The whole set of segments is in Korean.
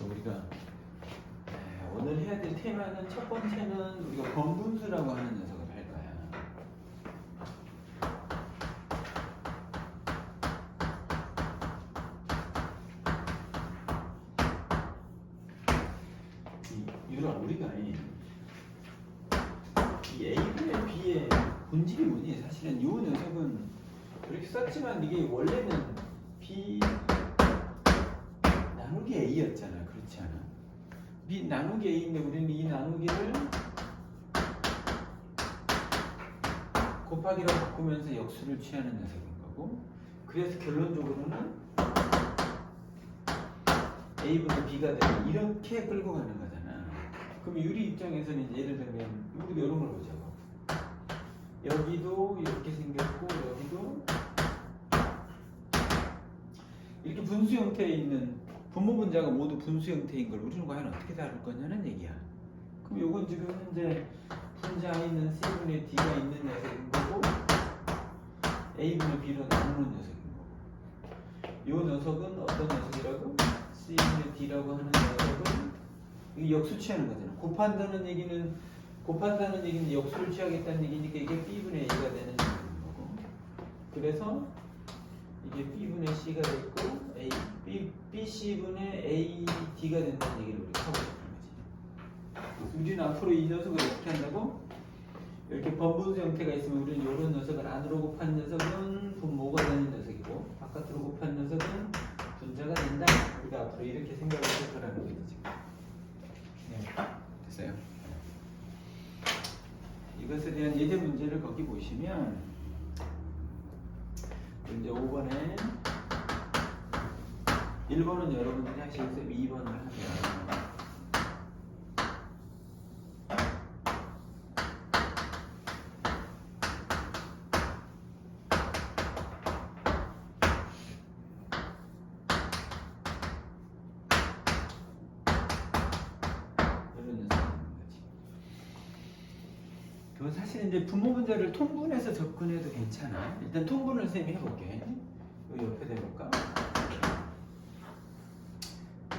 우리가 오늘 해야 될 테마는 첫 번째는 우리가 번분수라고 하는 녀석을 할 거야. 우리가 이 A분의 B의 본질이 뭐니? 사실은 이 녀석은 이렇게 썼지만 이게 원래는 B 나누기 A였잖아. 그렇지 않아? B 나누기 A인데 우리는 이 나누기를 곱하기로 바꾸면서 역수를 취하는 녀석인 거고, 그래서 결론적으로는 A분의 B가 되면 이렇게 끌고 가는 거잖아. 그럼 유리 입장에서는 이제 예를 들면 우리도 이런 걸 보자고. 여기도 이렇게 생겼고 여기도 이렇게 분수 형태에 있는 분모 분자가 모두 분수 형태인 걸 우리는 과연 어떻게 다룰 거냐는 얘기야. 그럼 요건 지금 현재 분자에 있는 C분의 D가 있는 녀석인 거고 A분의 B로 나누는 녀석인 거고, 요 녀석은 어떤 녀석이라고? C분의 D라고 하는 녀석은 이게 역수 취하는 거잖아. 곱한다는 얘기는 역수를 취하겠다는 얘기니까 이게 B분의 A가 되는 거고, 그래서 이게 B분의 C가 됐고 BC분의 AD가 된다는 얘기를 우리가 하고 싶은 거지. 우리는 앞으로 이 녀석을 어떻게 한다고? 이렇게 번분수 형태가 있으면 우리는 이런 녀석을 안으로 곱한 녀석은 분모가 되는 녀석이고 바깥으로 곱한 녀석은 분자가 된다. 우리가 앞으로 이렇게 생각을 할 거라는 거지 지금. 네. 됐어요? 이것에 대한 예제 문제를 거기 보시면 문제 5번에 1번은 여러분들이 하시면서 2번을 하면 그건 사실 이제 분모 분자를 통분해서 접근해도 괜찮아. 일단 통분을 쌤이 해볼게. 여기 옆에 대볼까?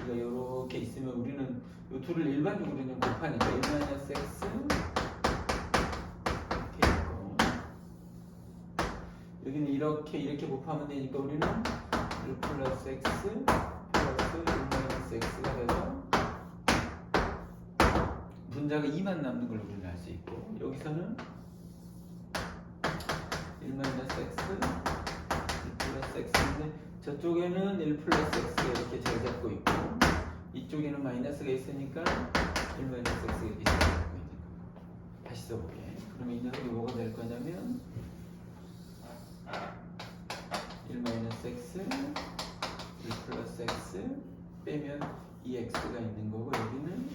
우리가 이렇게 있으면 우리는 이 둘을 일반적으로 그냥 곱하니까 1-x 이렇게 있고, 여기는 이렇게 곱하면 되니까 우리는 1 플러스 x 플러스 1-x가 돼서 분자가 2만 남는 걸 우리는 알 수 있고, 여기서는 1-x 1 플러스 x인데 저쪽에는 1 플러스 x가 이렇게 잘 잡고 있고 이쪽에는 마이너스가 있으니까 1-x가 이렇게 잘 잡고 있는 거고. 다시 써볼게. 그러면 이 녀석이 뭐가 될 거냐면 1-x 1 플러스 x 빼면 2x가 있는 거고, 여기는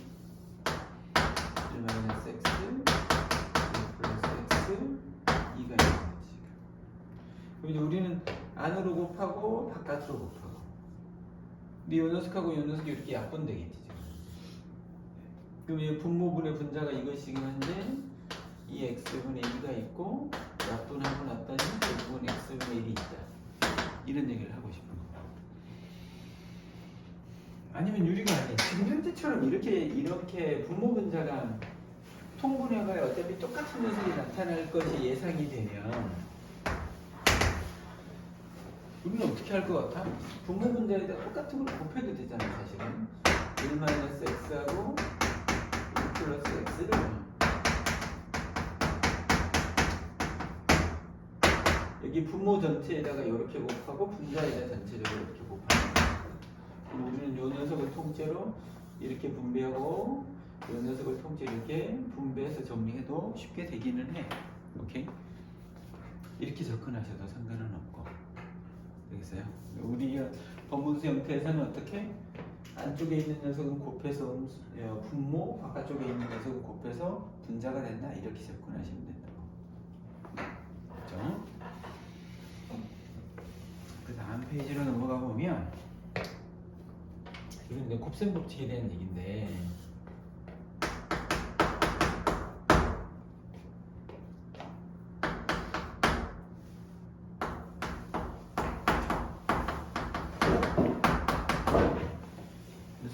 1-x 1 플러스 x 2가 있는 거지. 그럼 이제 우리는 안으로 곱하고 바깥으로 곱하고, 근데 이 녀석하고 이 녀석이 이렇게 약분되겠지 지금. 그럼 이 분모분의 분자가 이것이긴 한데 이 x분의 2가 있고 약분하고 났더니 결국은 x분의 1이 있다. 이런 얘기를 하고 싶은 거야. 아니면 유리가 아니야. 지금 현재처럼 이렇게 분모 분자가 통분해봐야 어차피 똑같은 녀석이 나타날 것이 예상이 되면 우리는 어떻게 할 것 같아? 분모 분자에다 똑같은 걸 곱해도 되잖아 사실은. 1-x하고 1 플러스 x를 여기 분모 전체에다가 이렇게 곱하고 분자에다 전체적으로 이렇게 곱하는 거야. 그럼 우리는 이 녀석을 통째로 이렇게 분배하고 이 녀석을 통째로 이렇게 분배해서 정리해도 쉽게 되기는 해. 오케이? 이렇게 접근하셔도 상관은 없고. 되겠어요? 우리가 번분수 형태에서는 어떻게? 안쪽에 있는 녀석은 곱해서 분모, 바깥쪽에 있는 녀석은 곱해서 분자가 된다. 이렇게 접근하시면 된다고. 그렇죠? 그 다음 페이지로 넘어가 보면 이건 이제 곱셈 법칙에 대한 얘기인데,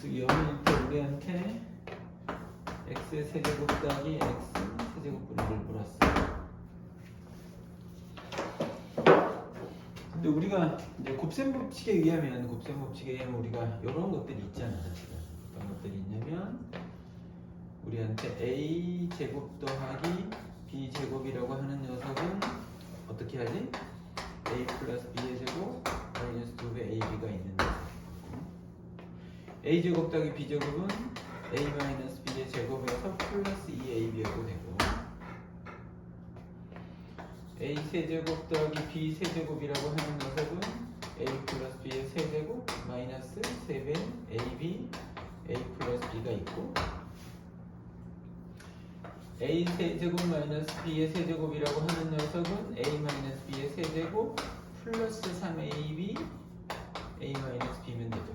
영일 때 우리한테 x의 세제곱 더하기 x 세제곱분의 1을 물었어. 근데 우리가 이제 곱셈 법칙에 의하면 우리가 이런 것들이 있잖아. 지금 어떤 것들이 있냐면 우리한테 a 제곱 더하기 b 제곱이라고 하는 녀석은 어떻게 하지? a 플러스 b의 제곱 마이너스 2배 ab가 있는데 a 제곱 더하기 b 제곱은 a 마이너스 b의 제곱에서 플러스 2ab여도 되고 a 세제곱 더하기 b 세제곱이라고 하는 녀석은 a 플러스 b의 세제곱 마이너스 3배 ab a 플러스 b가 있고 a 세제곱 마이너스 b의 세제곱이라고 하는 녀석은 a 마이너스 b의 세제곱 플러스 3ab a 마이너스 b면 되죠.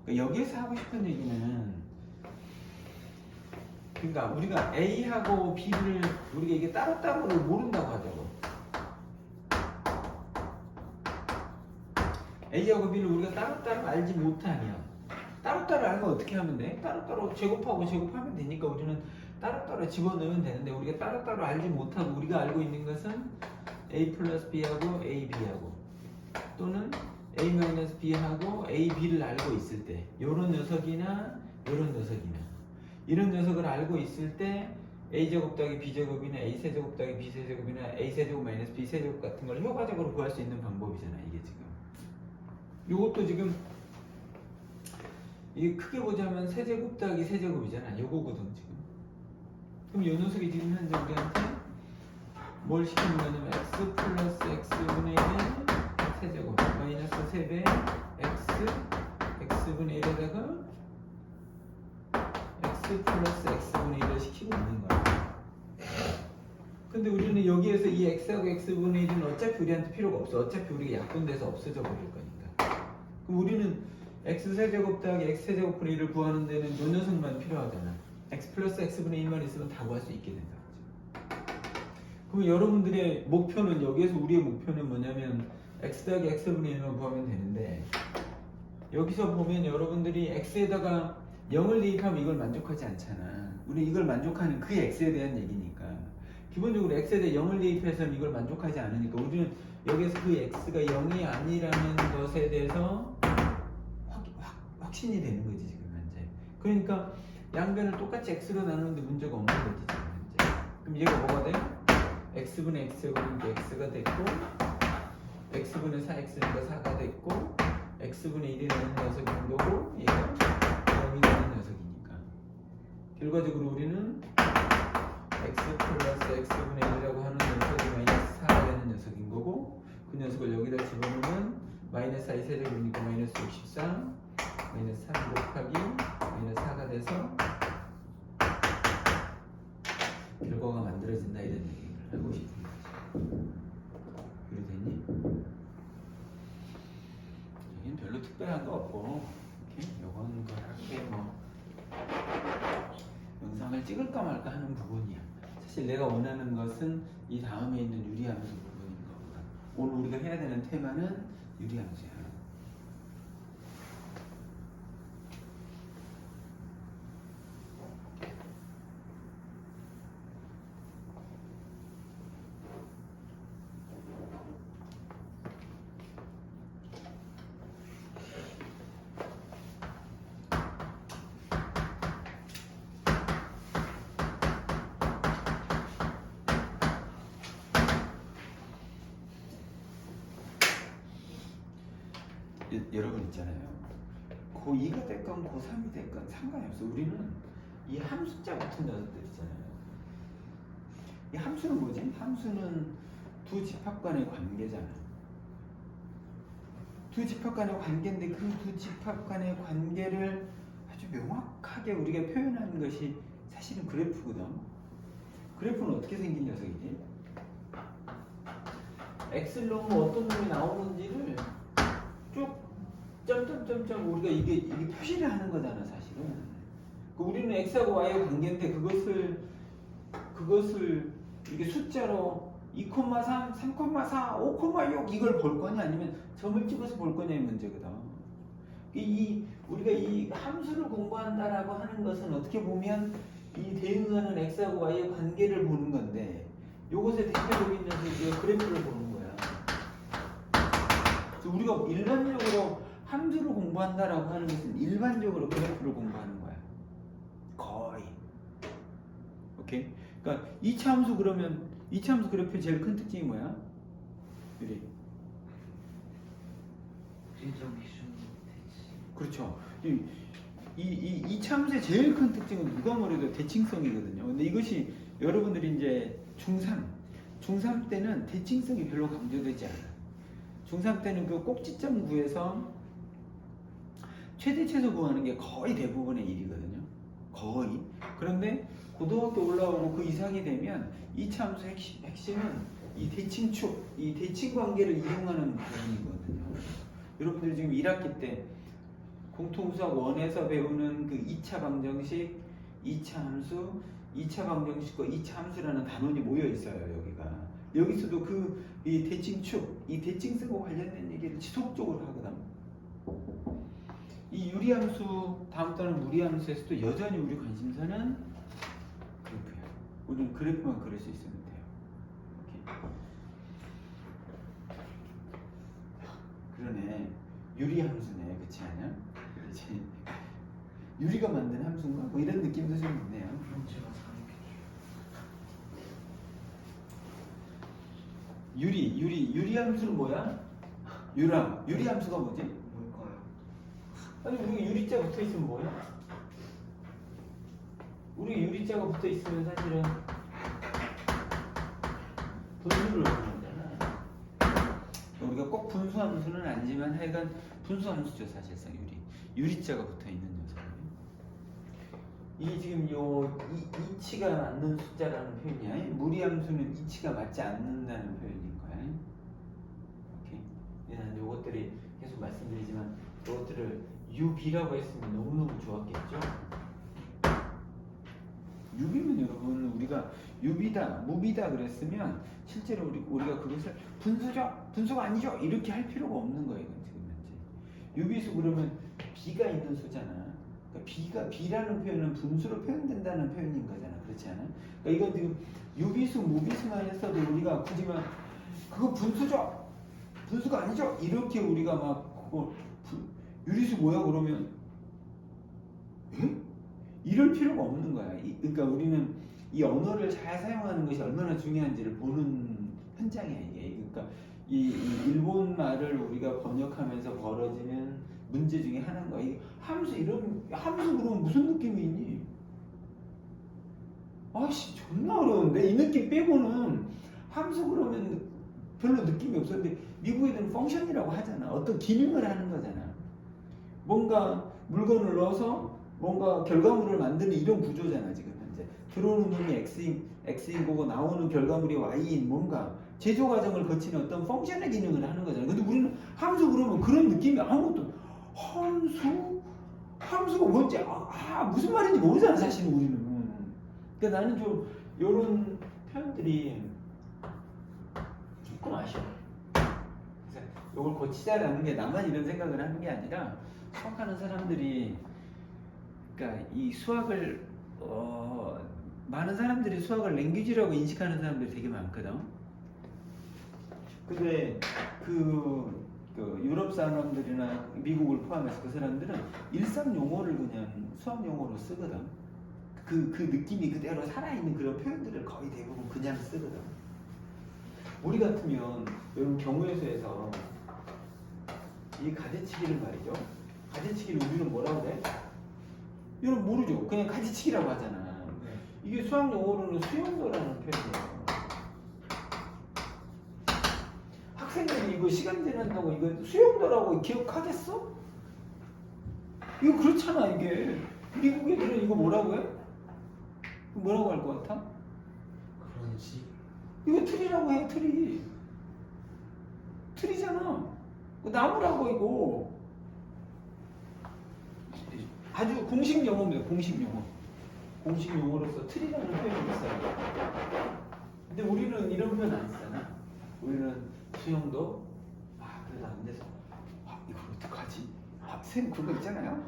그러니까 여기에서 하고 싶은 얘기는 그러니까 우리가 a하고 b를 우리가 이게 따로따로를 모른다고 하자고. a하고 b를 우리가 따로따로 알지 못하면 따로따로 알면 어떻게 하면 돼? 따로따로 제곱하면 되니까 우리는 따로따로 집어넣으면 되는데 우리가 따로따로 알지 못하고 우리가 알고 있는 것은 a 플러스 b하고 ab하고 또는 a 마이너스 b하고 ab를 알고 있을 때 요런 녀석이나 요런 녀석이나 이런 녀석을 알고 있을 때 a제곱 더하기 b제곱이나 a세제곱 더하기 b세제곱이나 a세제곱 마이너스 b세제곱 같은 걸 효과적으로 구할 수 있는 방법이잖아. 이게 지금 요것도 지금 이게 크게 보자면 세제곱 더하기 세제곱이잖아. 요거거든 지금. 그럼 요 녀석이 지금 현재 우리한테 뭘 시키는 거냐면 x 플러스 x분의 1 세제곱 마이너스 3배 x분의 1에다가 x 플러스 x분의 1을 시키고 있는 거야. 근데 우리는 여기에서 이 x하고 x분의 1은 어차피 우리한테 필요가 없어. 어차피 우리가 약분돼서 없어져 버릴 거니까. 그럼 우리는 x 세제곱 더하기 x 세제곱분의 1을 구하는 데는 요 녀석만 필요하잖아. x 플러스 x분의 1만 있으면 다 구할 수 있게 된다. 그럼 여러분들의 목표는 여기에서 우리의 목표는 뭐냐면 x 더하기 x분의 1만 구하면 되는데 여기서 보면 여러분들이 x에다가 0을 대입하면 이걸 만족하지 않잖아. 우리 이걸 만족하는 그 x에 대한 얘기니까 기본적으로 x에 대해 0을 대입해서는 이걸 만족하지 않으니까 우리는 여기에서 그 x가 0이 아니라는 것에 대해서 확신이 되는 거지 지금 현재. 그러니까 양변을 똑같이 x로 나누는데 문제가 없는 거지 지금 현재. 그럼 얘가 뭐가 돼? x분의 x제곱은 x가 됐고 x분의 4x니까 4가 됐고 x분의 1이 되는 녀석인 거고 얘가 0이 되는 녀석이니까 결과적으로 우리는 x 플러스 x분의 1이라고 하는 녀석이 마이너스 4가 되는 녀석인 거고 그 녀석을 여기다 집어넣으면 마이너스 4이 세제곱이니까 마이너스 64 마이너스 3 곱하기 마이너스 4가 돼서 결과가 만들어진다 이런 얘기를 하고 싶은 거지. 이해됐니? 여긴 별로 특별한 거 없고 요건 그렇게 뭐 영상을 찍을까 말까 하는 부분이야. 사실 내가 원하는 것은 이 다음에 있는 유리함수 부분인 거거든. 오늘 우리가 해야 되는 테마는 유리함수야. 여러분 있잖아요. 고2가 됐건 고3이 됐건 상관이 없어. 우리는 이 함수자 같은 녀석들 있잖아요. 이 함수는 뭐지? 함수는 두 집합 간의 관계잖아. 두 집합 간의 관계인데 그 두 집합 간의 관계를 아주 명확하게 우리가 표현하는 것이 사실은 그래프거든. 그래프는 어떻게 생긴 녀석이지? x를 넣으면 어떤 놈이 나오는지를 쭉 점점점점 우리가 이게 표시를 하는 거잖아 사실은. 우리는 x하고 y의 관계인데 그것을 이게 숫자로 2,3, 3,4, 5,6 이걸 볼 거냐 아니면 점을 찍어서 볼 거냐의 문제거든. 이 우리가 이 함수를 공부한다라고 하는 것은 어떻게 보면 이 대응하는 x하고 y의 관계를 보는 건데 요것의 대표적인 녀석이 그래프를 보는 거야. 그래서 우리가 일반적으로 함수를 공부한다라고 하는 것은 일반적으로 그래프를 공부하는 거야. 거의. 오케이? 그러니까 이차 함수 그러면 이차 함수 그래프의 제일 큰 특징이 뭐야? 유리. 그렇죠. 이차 함수의 제일 큰 특징은 누가 뭐래도 대칭성이거든요. 근데 이것이 여러분들이 이제 중3 때는 대칭성이 별로 강조되지 않아요. 중3 때는 그 꼭지점 구해서 최대 최소 구하는 게 거의 대부분의 일이거든요. 거의. 그런데 고등학교 올라오고 그 이상이 되면 이차 함수의 핵심은 이 대칭축, 이 대칭 관계를 이용하는 부분이거든요. 여러분들이 지금 1학기 때 공통수학 1에서 배우는 그 2차 방정식, 2차 함수, 2차 방정식과 2차 함수라는 단원이 모여 있어요. 여기서도 그 이 대칭축, 이 대칭성과 관련된 얘기를 지속적으로 하거든. 이 유리함수, 다음 달은 무리함수에서도 여전히 우리 관심사는 그래프야. 우리는 그래프만 그릴 수 있으면 돼요. 오케이. 그러네. 유리함수네, 그렇지 않냐? 그렇지. 유리가 만든 함수인가? 뭐 이런 느낌도 좀 있네요. 유리함수는 뭐야? 유리함수가 뭐지? 뭘까요? 아니 우리가 유리자 붙어 있으면 뭐야? 우리 유리자가 붙어 있으면 사실은 분수를 얻는 거잖아. 우리가 꼭 분수함수는 아니지만 하여간 분수함수죠 사실상 유리자가 붙어 있는 녀석. 이 지금 이치가 맞는 숫자라는 표현이야. 무리함수는 이치가 맞지 않는다는 표현인 거야. 오케이. 나는 요것들이 계속 말씀드리지만 요것들을 UB라고 했으면 너무너무 좋았겠죠. UB면 여러분 우리가 UB다, 무비다 그랬으면 실제로 우리가 그것을 분수가 아니죠 이렇게 할 필요가 없는 거예요. 지금 현재 UB수 그러면 B가 있는 수잖아. 그러니까 B라는 표현은 분수로 표현된다는 표현인 거잖아. 그렇지 않아? 그러니까 이건 지금 유비수, 무비수만 했어도 우리가 굳이 막 그거 분수죠? 분수가 아니죠? 이렇게 우리가 막 그거 유리수 뭐야 그러면 에? 이럴 필요가 없는 거야. 그러니까 우리는 이 언어를 잘 사용하는 것이 얼마나 중요한지를 보는 현장이야 이게. 그러니까 이 일본 말을 우리가 번역하면서 벌어지는 문제 중에 하나인 거야. 함수 그러면 무슨 느낌이 있니? 아씨 존나 어려운데 이 느낌 빼고는 함수 그러면 별로 느낌이 없었는데 미국 애들은 펑션이라고 하잖아. 어떤 기능을 하는 거잖아. 뭔가 물건을 넣어서 뭔가 결과물을 만드는 이런 구조잖아. 지금 현재 들어오는 놈이 X인 거고 나오는 결과물이 Y인 뭔가 제조 과정을 거치는 어떤 펑션의 기능을 하는 거잖아. 근데 우리는 함수 그러면 그런 느낌이 아무것도 함수가 뭔지 무슨 말인지 모르잖아 사실은 우리는. 그러니까 나는 좀 이런 표현들이 조금 아쉬워. 그래서 이걸 고치자라는 게 나만 이런 생각을 하는 게 아니라 수학하는 사람들이 그러니까 이 수학을 많은 사람들이 수학을 랭귀지라고 인식하는 사람들이 되게 많거든. 근데 그 유럽 사람들이나 미국을 포함해서 그 사람들은 일상 용어를 그냥 수학 용어로 쓰거든. 그 느낌이 그대로 살아있는 그런 표현들을 거의 대부분 그냥 쓰거든. 우리 같으면 여러분 경우에서에서 이 가지치기를 말이죠. 가지치기를 우리는 뭐라고 해? 여러분 모르죠. 그냥 가지치기라고 하잖아. 네. 이게 수학 용어로는 수용도라는 표현이에요. 학생들이 이거 시간 지난다고 이거 수용도라고 기억하겠어? 이거 그렇잖아 이게. 미국 애들은 이거 뭐라고 해? 뭐라고 할 것 같아? 그런지 이거 틀이라고 해. 틀이잖아. 나무라고 이거. 아주 공식 용어입니다. 공식 용어. 공식 용어로서 틀이라는 표현이 있어요. 근데 우리는 이런 표현 안 쓰잖아. 우리는 수용도 그래도 안 돼서 이걸 어떡하지? 쌤 그거 있잖아요.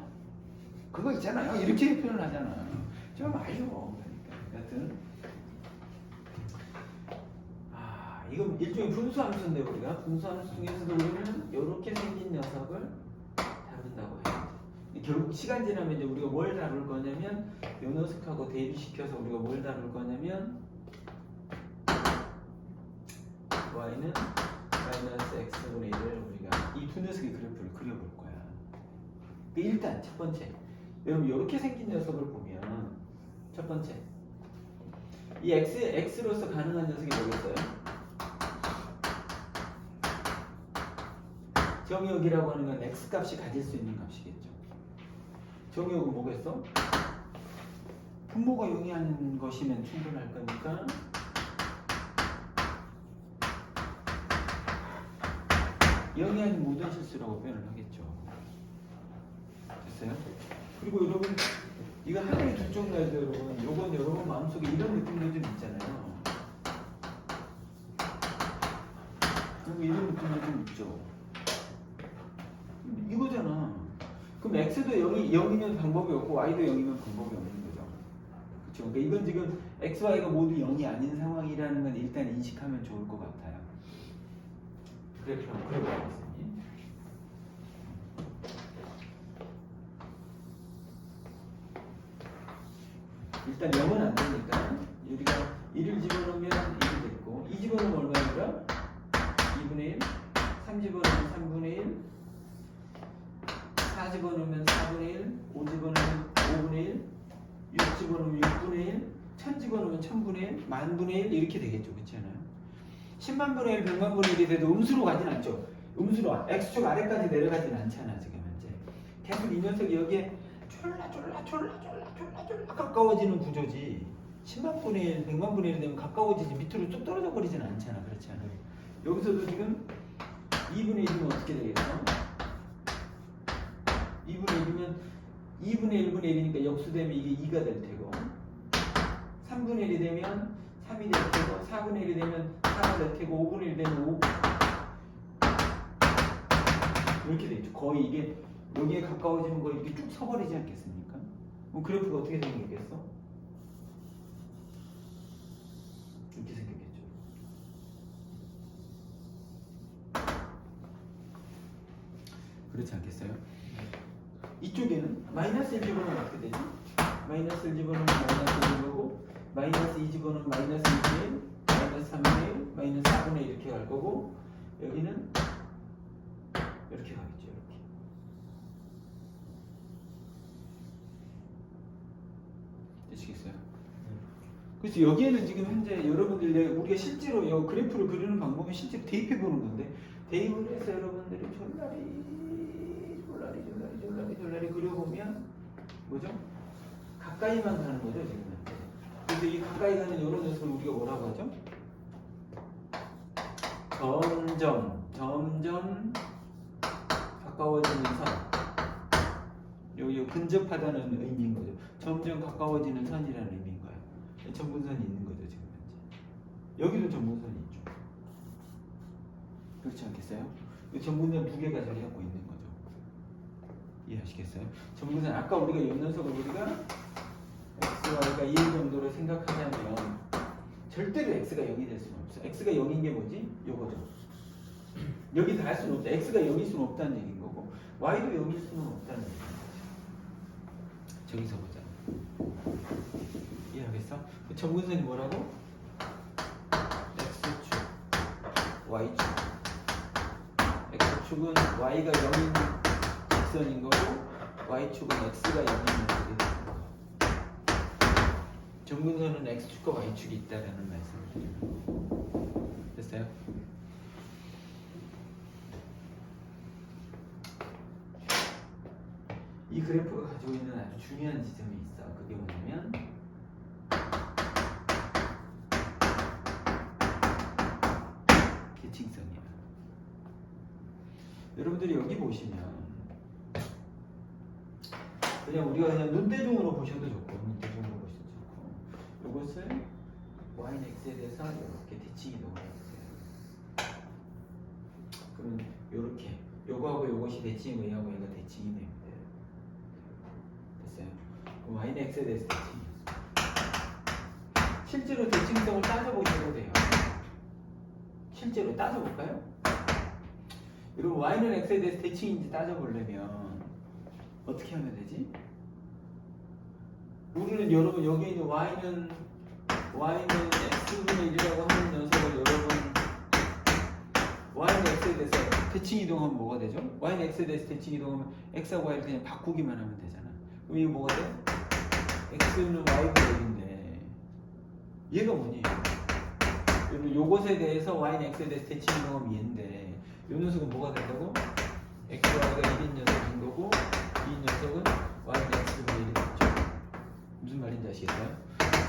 그거 있잖아요. 이렇게 표현을 하잖아. 좀 아쉬워. 그러니까 여튼 이건 일종의 분수함수인데 우리가 분수함수 중에서도 우리는 이렇게 생긴 녀석을 다룬다고 해요. 결국 시간 지나면 이제 우리가 뭘 다룰 거냐면 요 녀석하고 대비시켜서 우리가 뭘 다룰 거냐면 y는 마이너스 x분의 1을 우리가 이 두 녀석의 그래프를 그려볼 거야. 일단 첫 번째, 여러분 이렇게 생긴 녀석을 보면 첫 번째 이 x로서 가능한 녀석이 뭐겠어요? 정의역이라고 하는 건 x 값이 가질 수 있는 값이겠죠. 정의역은 뭐겠어? 분모가 용이한 것이면 충분할 거니까 영이 아닌 모든 실수라고 표현을 하겠죠. 됐어요? 그리고 여러분 이거 하늘이 두 쪽 나야죠. 여러분 요건 여러분 마음속에 이런 느낌도 좀 있잖아요. 그리고 이런 느낌도 좀 있죠. 이거잖아. 그럼 x도 0이면 방법이 없고 y도 0이면 방법이 없는 거죠. 그렇죠? 그러니까 이건 지금 x, y가 모두 0이 아닌 상황이라는 건 일단 인식하면 좋을 것 같아요. 그래프를 한번 그려보겠습니다. 일단 0은 안 되니까 우리가 1을 집어넣으면 1이 됐고 2 집어넣으면 얼마인가? 2분의 1 3 집어넣으면 3분의 1 4 집어넣으면 4분의 1 5 집어넣으면 5분의 1 6 집어넣으면 6분의 1 1000 집어넣으면 1000분의 1 만분의 1 이렇게 되겠죠. 그렇지 않아요? 10만분의 1, 100만분의 1이 돼도 음수로 가진 않죠. 음수로 x축 아래까지 내려가진 않잖아. 지금 현재 계속 이 녀석이 여기에 졸라 가까워지는 구조지. 10만분의 1, 100만분의 1 되면 가까워지지 밑으로 쭉 떨어져 버리진 않잖아. 그렇지 않아요? 여기서도 지금 2분의 1이면 어떻게 되겠어? 2분의 1이면 2분의 1분의 1이니까 역수되면 이게 2가 될 테고 3분의 1이 되면 3이 될 테고 4분의 1이 되면 4가 될 테고 5분의 1 되면 5 이렇게 되죠. 거의 이게 여기에 가까워지는 거 이렇게 쭉 서버리지 않겠습니까? 그럼 그래프가 어떻게 생기겠어? 이렇게 생기겠죠. 그렇지 않겠어요? 이쪽에는 마이너스 1 집어넣으면 어떻게 되지? 마이너스 1 집어넣으면 마이너스 1이고 마이너스 2 집어넣으면 마이너스 2분의 1 마이너스 3분의 1 마이너스 4분의 1 이렇게 갈 거고 여기는 이렇게 가겠죠. 이렇게 되시겠어요? 그래서 여기에는 지금 현재 여러분들 우리가 실제로 이 그래프를 그리는 방법이 실제로 대입해 보는 건데 대입을 해서 여러분들이 졸라리 그려보면 뭐죠? 가까이만 가는 거죠 지금 현재. 근데 이 가까이 가는 이런 녀석을 우리가 뭐라고 하죠? 점점 가까워지는 선. 요 근접하다는 의미인 거죠. 점점 가까워지는 선이라는 의미인 거예요. 점분선이 있는 거죠 지금 현재. 여기도 점분선이 있죠. 그렇지 않겠어요? 이 점분선 두 개가 자리하고 있는 거죠. 이해하시겠어요? 점분선 아까 우리가 이 녀석을 우리가 x, y가 2일 정도로 생각하자면 절대로 x가 0이 될 수는 없어. x가 0인 게 뭐지? 요거죠. 여기 다 할 수는 없다. x가 0일 수는 없다는 얘기인 거고 y도 0일 수는 없다는 얘기인 거죠. 저기서 보자. 이해하겠어? 그 점분선이 뭐라고? x축, y축. x축은 y가 0인 직선인 거고 y축은 x가 0인 녀석이 되는 거. 점분선은 x축과 y축이 있다라는 말씀을 드려요. 됐어요? 이 그래프가 가지고 있는 아주 중요한 지점이 있어. 그게 뭐냐면 계층성이야. 여러분들이 여기 보시면 그냥 우리가 그냥 눈대중으로 보셔도 좋고 눈대중으로 보셔도 좋고 이것을 y는 x에 대해서 이렇게 대칭이 넣어주세요. 그러면 이렇게 요거하고 요것이 대칭이고 얘하고 얘가 대칭이 됩니다. 그럼 y는 x에 대해서 대칭이었어. 실제로 대칭성을 따져보셔도 돼요. 실제로 따져볼까요? 여러분 y는 x에 대해서 대칭인지 따져보려면 어떻게 하면 되지? 우리는 여러분 여기 있는 y는 x분의 1이라고 하는 녀석을 여러분 y는 x에 대해서 대칭 이동하면 뭐가 되죠? y는 x에 대해서 대칭 이동하면 x하고 y를 그냥 바꾸기만 하면 되잖아. 그럼 이거 뭐가 돼? x는 y분의 1인데 얘가 뭐니? 여러분 요것에 대해서 y는 x에 대해서 대칭 이동하면 얘인데 요 녀석은 뭐가 된다고? x, y가 1인 녀석인 거고 이 녀석은 y는 x분의 1이 되죠. 무슨 말인지 아시겠어요?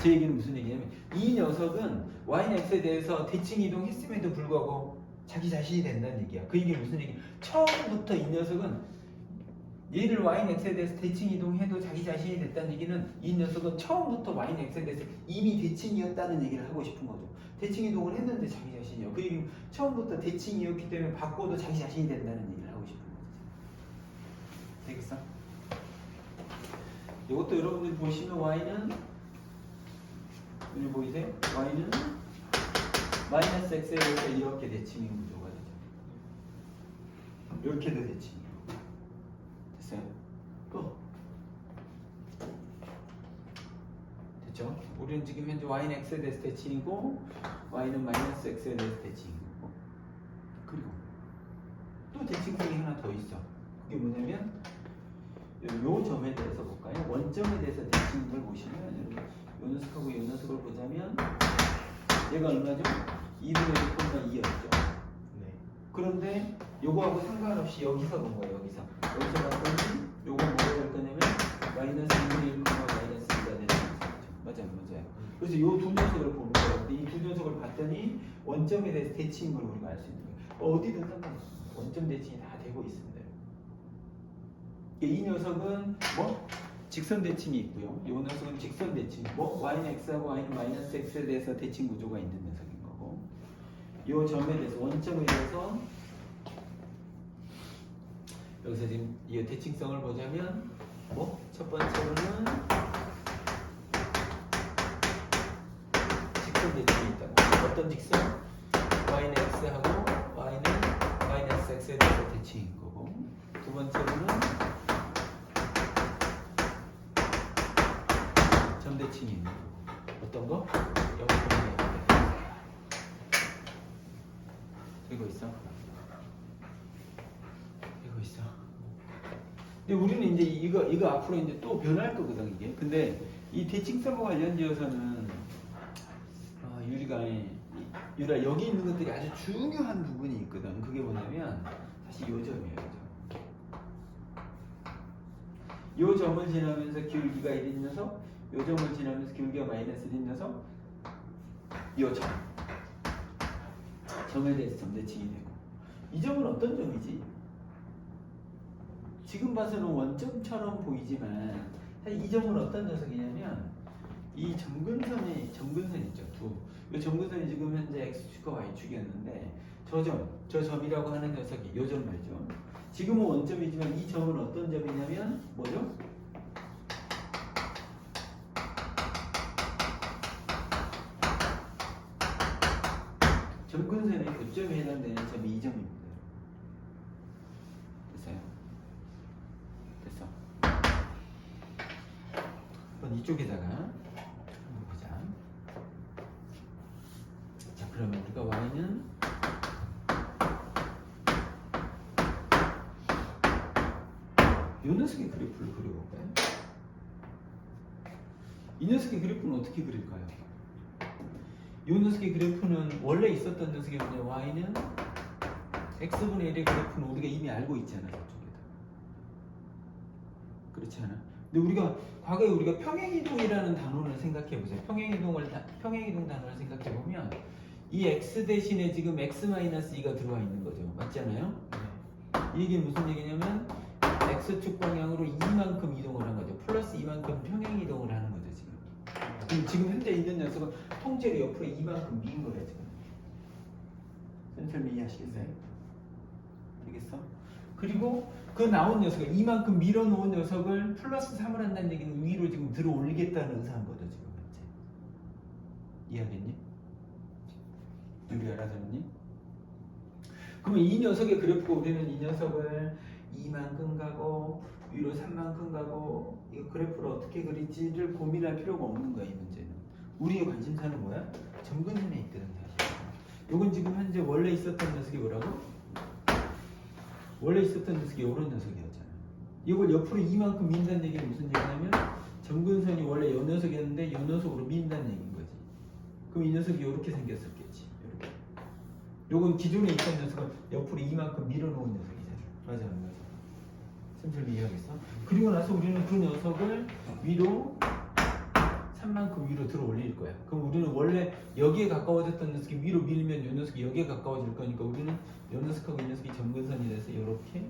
제 얘기는 무슨 얘기냐면 이 녀석은 y는 x에 대해서 대칭 이동했음에도 불구하고 자기 자신이 된다는 얘기야. 그 얘기는 무슨 얘기야? 처음부터 이 녀석은 얘를 y는 x에 대해서 대칭 이동해도 자기 자신이 됐다는 얘기는 이 녀석은 처음부터 y는 x에 대해서 이미 대칭이었다는 얘기를 하고 싶은 거죠. 대칭 이동을 했는데 자기 자신이요. 그 얘기는 처음부터 대칭이었기 때문에 바꿔도 자기 자신이 된다는 얘기를 하고 싶은 거죠. 되겠어? 이것도 여러분들이 보시면 y는 여기 보이세요? y는 마이너스 x에 대해서 이렇게 대칭인 구조가 되죠. 이렇게도 대칭이에요. 됐어요? 또 됐죠? 우리는 지금 현재 y는 x에 대해서 대칭이고 y는 마이너스 x에 대해서 대칭인 거고 그리고 또 대칭성이 하나 더 있어. 그게 뭐냐면 요 점에 대해서 볼까요? 원점에 대해서 대칭인 걸 보시면 요 녀석하고 요 녀석을 보자면 얘가 얼마죠? 2분의 1,2였죠. 네. 그런데 요거하고 상관없이 여기서 본 거예요. 여기서 봤더니 요거 뭐가 될 거냐면 마이너스 2분의 1, 마이너스 2가 되는 거죠. 맞아요. 그래서 요 두 녀석을 보는 거예요. 근데 이 두 녀석을 봤더니 원점에 대해서 대칭인 걸 우리가 알 수 있는 거예요. 어디든 상관없어요. 원점 대칭이 다 되고 있습니다. 이 녀석은 뭐? 직선 대칭이 있고요. 이 녀석은 직선 대칭. 뭐? y는 x하고 y는 마이너스 x에 대해서 대칭 구조가 있는 녀석인 거고. 이 점에 대해서 원점에 대해서 여기서 지금 이 대칭성을 보자면 뭐? 첫 번째로는 직선 대칭이 있다고. 어떤 직선? y는 x하고 y는 마이너스 x에 대해서 대칭인 거고. 두 번째로는 점대칭이 있는 거고. 어떤 거? 0.0 되고 있어. 되고 있어. 근데 우리는 이제 이거 앞으로 이제 또 변할 거거든 이게. 근데 이 대칭성과 관련되어서는 유라 여기 있는 것들이 아주 중요한 부분이 있거든. 그게 뭐냐면 사실 요 점이에요. 요 점을 지나면서 기울기가 1인 녀석, 요 점을 지나면서 기울기가 마이너스 1인 녀석, 요 점에 대해서 점대칭이 되고. 이 점은 어떤 점이지? 지금 봐서는 원점처럼 보이지만 사실 이 점은 어떤 녀석이냐면 이 점근선 있죠. 이 점근선이 지금 현재 x축과 y축이었는데 저 점이라고 하는 녀석이 요 점 말죠. 지금은 원점이지만 이 점은 어떤 점이냐면 뭐죠? 점근선의 교점에 해당되는 점이 이 점입니다. 됐어요? 됐어. 그럼 이쪽에다가 한번 보자. 자, 그러면 우리가 y는 이 녀석의 그래프를 그려볼까요? 이 녀석의 그래프는 어떻게 그릴까요? 이 녀석의 그래프는 원래 있었던 녀석이 뭐냐? y는 x분의 1의 그래프는 우리가 이미 알고 있잖아. 저쪽에다. 그렇지 않아? 근데 우리가 과거에 우리가 평행이동이라는 단어를 생각해보세요. 평행이동 단어를 생각해보면 이 x 대신에 지금 x-2가 들어와 있는 거죠. 맞잖아요? 이 얘기는 무슨 얘기냐면 x축 방향으로 이만큼 이동을 한 거죠. 플러스 이만큼 평행이동을 하는 거죠. 지금 현재 있는 녀석은 통째로 옆으로 이만큼 민 거예요. 지금 선생님 이해하시겠어요? 되겠어? 그리고 그 나온 녀석을 이만큼 밀어놓은 녀석을 플러스 3을 한다는 얘기는 위로 지금 들어 올리겠다는 의사인 거죠 지금 현재. 이해하겠니? 유리 알아듣니? 그러면 이 녀석의 그래프가 우리는 이 녀석을 이만큼 가고 위로 3만큼 가고 이거 그래프를 어떻게 그릴지를 고민할 필요가 없는 거야 이 문제는. 우리의 관심사는 뭐야? 점근선에 있거든 사실. 요건 지금 현재 원래 있었던 녀석이 뭐라고? 원래 있었던 녀석이 이런 녀석이었잖아. 이걸 옆으로 이만큼 민다는 얘기는 무슨 얘기냐면 점근선이 원래 이 녀석이었는데 이 녀석으로 민다는 얘기인 거지. 그럼 이 녀석이 이렇게 생겼었겠지. 이렇게. 요건 기존에 있던 녀석을 옆으로 이만큼 밀어놓은 녀석이잖아. 맞아, 안 맞아? 쌤처럼 이해하겠어? 그리고 나서 우리는 그 녀석을 위로 3만큼 위로 들어 올릴 거야. 그럼 우리는 원래 여기에 가까워졌던 녀석이 위로 밀면 이 녀석이 여기에 가까워질 거니까 우리는 이 녀석하고 이 녀석이 점근선이 돼서 이렇게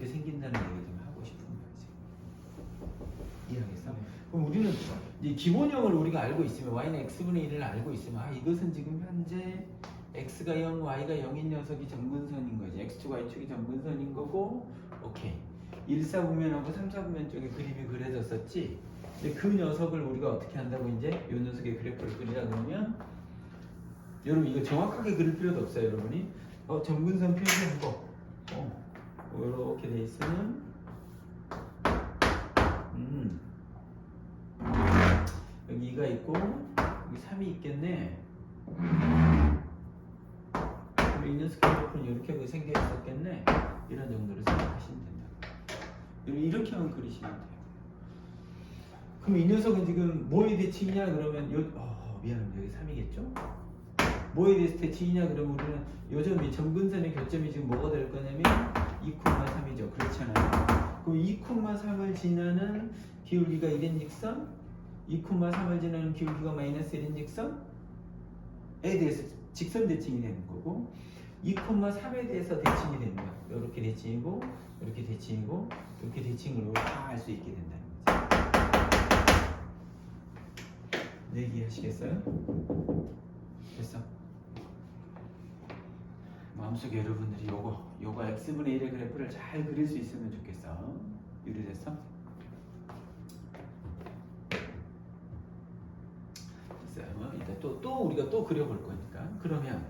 생긴다는 얘기를 좀 하고 싶은 거지. 이해하겠어? 그럼 우리는 이제 기본형을 우리가 알고 있으면 y는 x분의 1을 알고 있으면 이것은 지금 현재 x가 0, y가 0인 녀석이 점근선인 거지. x축, y축이 점근선인 거고 오케이. 1, 4분면하고 3, 4분면 쪽에 그림이 그려졌었지. 근데 그 녀석을 우리가 어떻게 한다고 이제 이 녀석의 그래프를 그리자 그러면 여러분 이거 정확하게 그릴 필요도 없어요 여러분이. 점근선 표시한 거 이렇게 돼 있으면 여기 2가 있고 여기 3이 있겠네. 그리고 이 녀석 그래프는 이렇게 생겨 있었겠네. 이런 정도로 생각하시면 된다. 이렇게 하면 그리시면 돼요. 그럼 이 녀석은 지금 뭐에 대칭이냐 그러면 미안합니다. 여기 3이겠죠? 뭐에 대해서 대칭이냐 그러면 우리는 요 점이 점근선의 교점이 지금 뭐가 될 거냐면 2,3이죠. 그렇잖아요. 그럼 2,3을 지나는 기울기가 1인직선 2,3을 지나는 기울기가 마이너스 1인직선에 대해서 직선 대칭이 되는 거고 2,3에 대해서 대칭이 되는 거야. 이렇게 대칭이고 이렇게 대칭이고 이렇게 대칭으로 다 알 수 있게 된다는 거죠. 얘기하시겠어요? 됐어? 마음속에 여러분들이 요거 x분의 1의 그래프를 잘 그릴 수 있으면 좋겠어. 유리됐어? 됐어요. 이따 또 우리가 또 그려볼 거니까. 그러면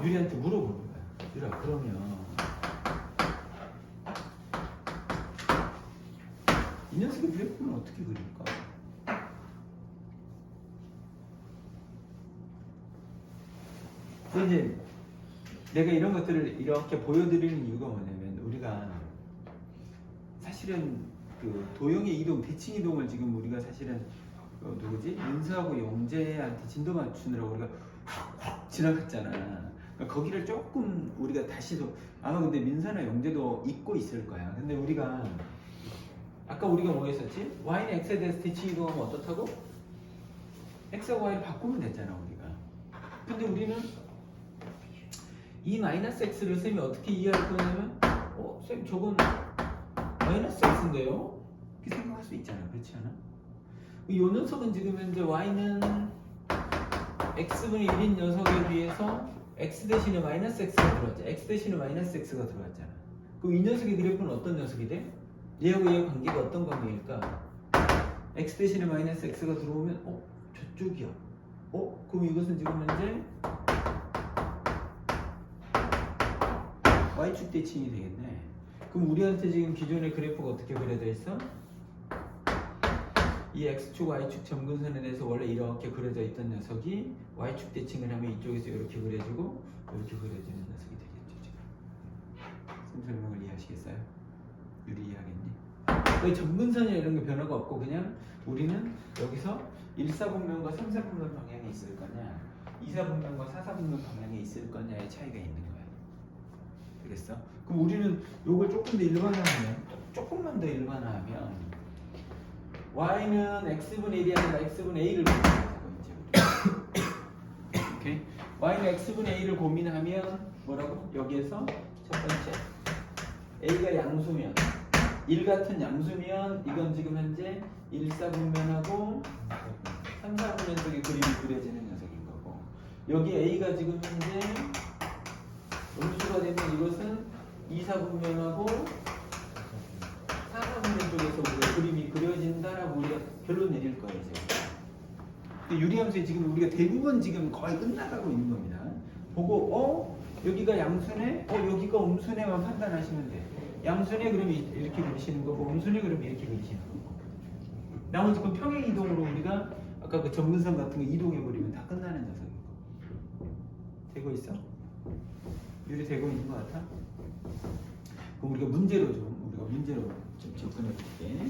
유리한테 물어보는 거야. 유리야 그러면 이 녀석의 그래프는 어떻게 그릴까? 이제 내가 이런 것들을 이렇게 보여드리는 이유가 뭐냐면 우리가 사실은 그 도형의 이동, 대칭 이동을 지금 우리가 사실은 누구지? 민서하고 용재한테 진도 맞추느라고 우리가 확 지나갔잖아. 그러니까 거기를 조금 우리가 다시도 아마 근데 민서나 용재도 잊고 있을 거야. 근데 우리가 아까 우리가 뭐 했었지? y는 x에 대해서 대칭 이동하면 어떻다고? x하고 y를 바꾸면 됐잖아 우리가. 근데 우리는 이 마이너스 x를 쌤이 어떻게 이해할 거냐면 쌤 저건 마이너스 x인데요? 이렇게 생각할 수 있잖아. 그렇지 않아? 이 녀석은 지금 현재 y는 x분의 1인 녀석에 비해서 x 대신에 마이너스 x가 들어왔잖아. x 대신에 마이너스 x가 들어왔잖아. 그럼 이 녀석의 그래프는 어떤 녀석이 돼? 얘하고 얘의 관계가 어떤 관계일까? x 대신에 마이너스 x가 들어오면 저쪽이야. 그럼 이것은 지금 현재 y축 대칭이 되겠네. 그럼 우리한테 지금 기존의 그래프가 어떻게 그려져 있어? 이 x축, y축 점근선에 대해서 원래 이렇게 그려져 있던 녀석이 y축 대칭을 하면 이쪽에서 이렇게 그려지고 이렇게 그려지는 녀석이 되겠죠. 지금 쌤 설명을 이해하시겠어요? 유리 이해하겠니? 점근선이나 이런 게 변화가 없고 그냥 우리는 여기서 1, 4분면과 3, 4분면 방향에 있을 거냐 2, 4분면과 4, 4분면 방향에 있을 거냐의 차이가 있는 거야. 알겠어? 그럼 우리는 요걸 조금 더 일반화하면 조금만 더 일반화하면 y는 x분의 1이 아니라 x분의 a를 고민하자고 이제 우리. 오케이? y는 x분의 a를 고민하면 뭐라고? 여기에서 첫 번째 a가 양수면 1 같은 양수면 이건 지금 현재 1, 4분면하고 3, 4분면 쪽에 그림이 그려지는 녀석인 거고 여기 A가 지금 현재 음수가 되면 이것은 2, 4분면하고 4, 4분면 쪽에서 우리가 그림이 그려진다라고 우리가 결론 내릴 거예요. 이제. 근데 유리함수에 지금 우리가 대부분 지금 거의 끝나가고 있는 겁니다. 보고 여기가 양수네, 여기가 음수네만 판단하시면 돼. 양수네 그러면 이렇게 그리시는 거고 음수네 그러면 이렇게 그리시는 거고. 나머지 그 평행 이동으로 우리가 아까 그 점근선 같은 거 이동해 버리면 다 끝나는 녀석이고. 되고 있어? 유리 되고 있는 것 같아? 그럼 우리가 문제로 좀 접근해 볼게.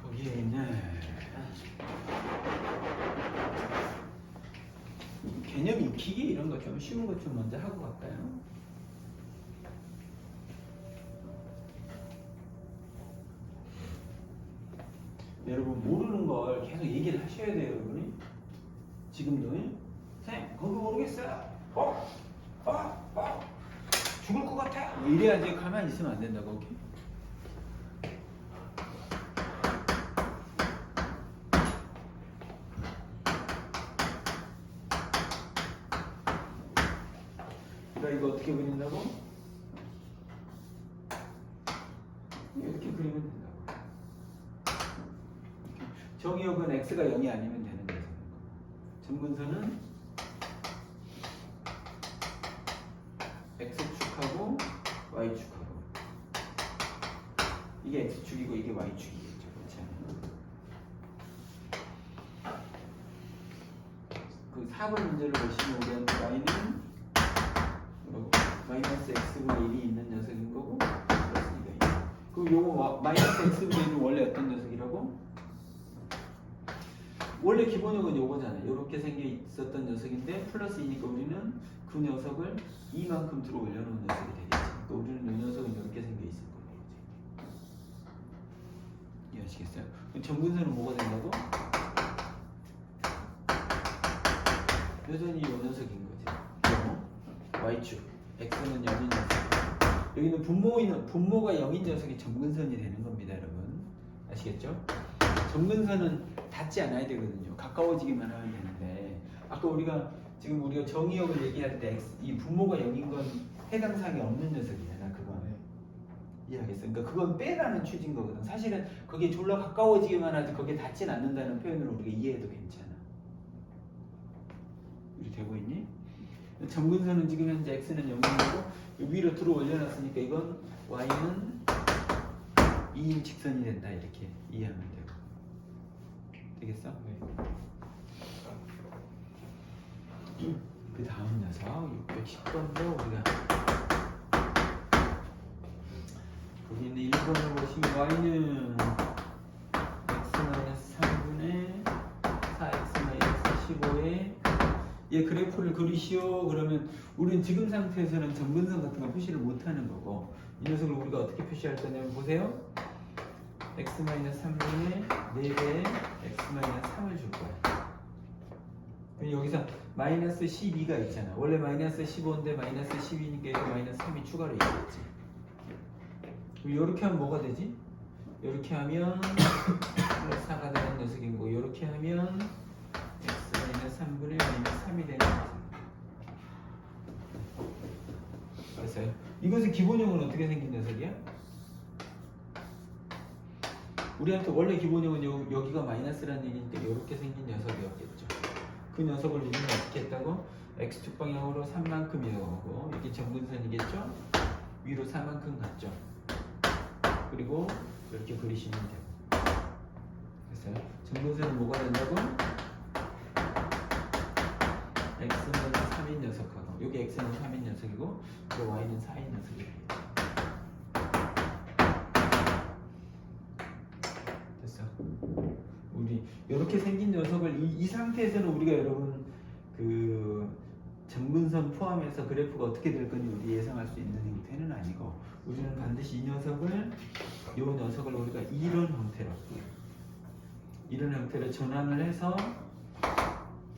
거기에 있는 개념 익히기 이런 거 좀 쉬운 것 좀 먼저 하고 갈까요? 여러분 모르는 걸 계속 얘기를 하셔야 돼요, 여러분이. 지금도 쌤 거기 모르겠어요. 죽을 것 같아. 뭐 이래야지 가만히 있으면 안 된다고. 오케이? 그러니까 이거 어떻게 그린다고? 이렇게 그리면 된다고. 정의역은 x가 0이 아니면 되는 거죠. 점근선은 x축하고 y축하고 이게 x축이고 이게 y축이겠죠. 그렇지 않아요? 그 4번 문제를 보시면 우리한테 y는 마이너스 x분의 1이 있는 녀석인 거고 플러스 2가 있는. 그럼 요거 마이너스 x분의 1은 원래 어떤 녀석이라고? 원래 기본역은 요거잖아요. 이렇게 생겨 있었던 녀석인데 플러스 2니까 우리는 그 녀석을 이만큼 들어 올려놓은 녀석이 되겠지. 그러니까 우리는 이 녀석은 이렇게 생겨 있을 거예요. 이해하시겠어요? 점근선은 뭐가 된다고? 여전히 이 녀석인 거지. y축 x는 0인 녀석. 여기는 분모가 0인 녀석이 점근선이 되는 겁니다, 여러분. 아시겠죠? 점근선은 닿지 않아야 되거든요. 가까워지기만 하면 되는데 아까 지금 우리가 정의역을 얘기할 때 이 분모가 0인 건 해당 사항이 없는 녀석이잖아. 그거는 이해하겠어? 그러니까 그건 빼라는 취지인 거거든. 사실은 거기에 졸라 가까워지기만 하지 거기에 닿진 않는다는 표현으로 우리가 이해해도 괜찮아. 우리 되고 있니? 점근선은 지금 현재 x는 0인 거고 위로 들어 올려놨으니까 이건 y는 2인 직선이 된다. 이렇게 이해하면 되고. 되겠어? 네. 그 다음 녀석 610번도 우리가 거기 있는 1번을 보시면 y는 x-3분의 4x-15에 얘 그래프를 그리시오. 그러면 우리는 지금 상태에서는 점근선 같은 거 표시를 못하는 거고 이 녀석을 우리가 어떻게 표시할 거냐면 보세요. x-3분의 4배의 x-3을 줄 거야. 여기서 마이너스 12가 있잖아. 원래 마이너스 15인데 마이너스 12니까 이거 마이너스 3이 추가로 있겠지. 그럼 이렇게 하면 뭐가 되지? 이렇게 하면 플러스 4가 되는 녀석인 거고 이렇게 하면 x-3분의 마이너스 3이 되는 녀석. 알았어요? 이것의 기본형은 어떻게 생긴 녀석이야? 우리한테 원래 기본형은 여기가 마이너스라는 얘기니까 이렇게 생긴 녀석이었겠죠. 그 녀석을 우리는 어떻게 했다고? x축 방향으로 3만큼 이어가고 여기 점근선이겠죠? 위로 4만큼 갔죠. 그리고 이렇게 그리시면 돼요. 됐어요? 점근선은 뭐가 된다고? x는 3인 녀석하고 여기 x는 3인 녀석이고 여기 y는 4인 녀석이에요. 우리 이렇게 생긴 녀석을 이 상태에서는 우리가 여러분 그 점근선 포함해서 그래프가 어떻게 될 건지 우리 예상할 수 있는 형태는 아니고 우리는 반드시 이 녀석을 우리가 이런 형태로 전환을 해서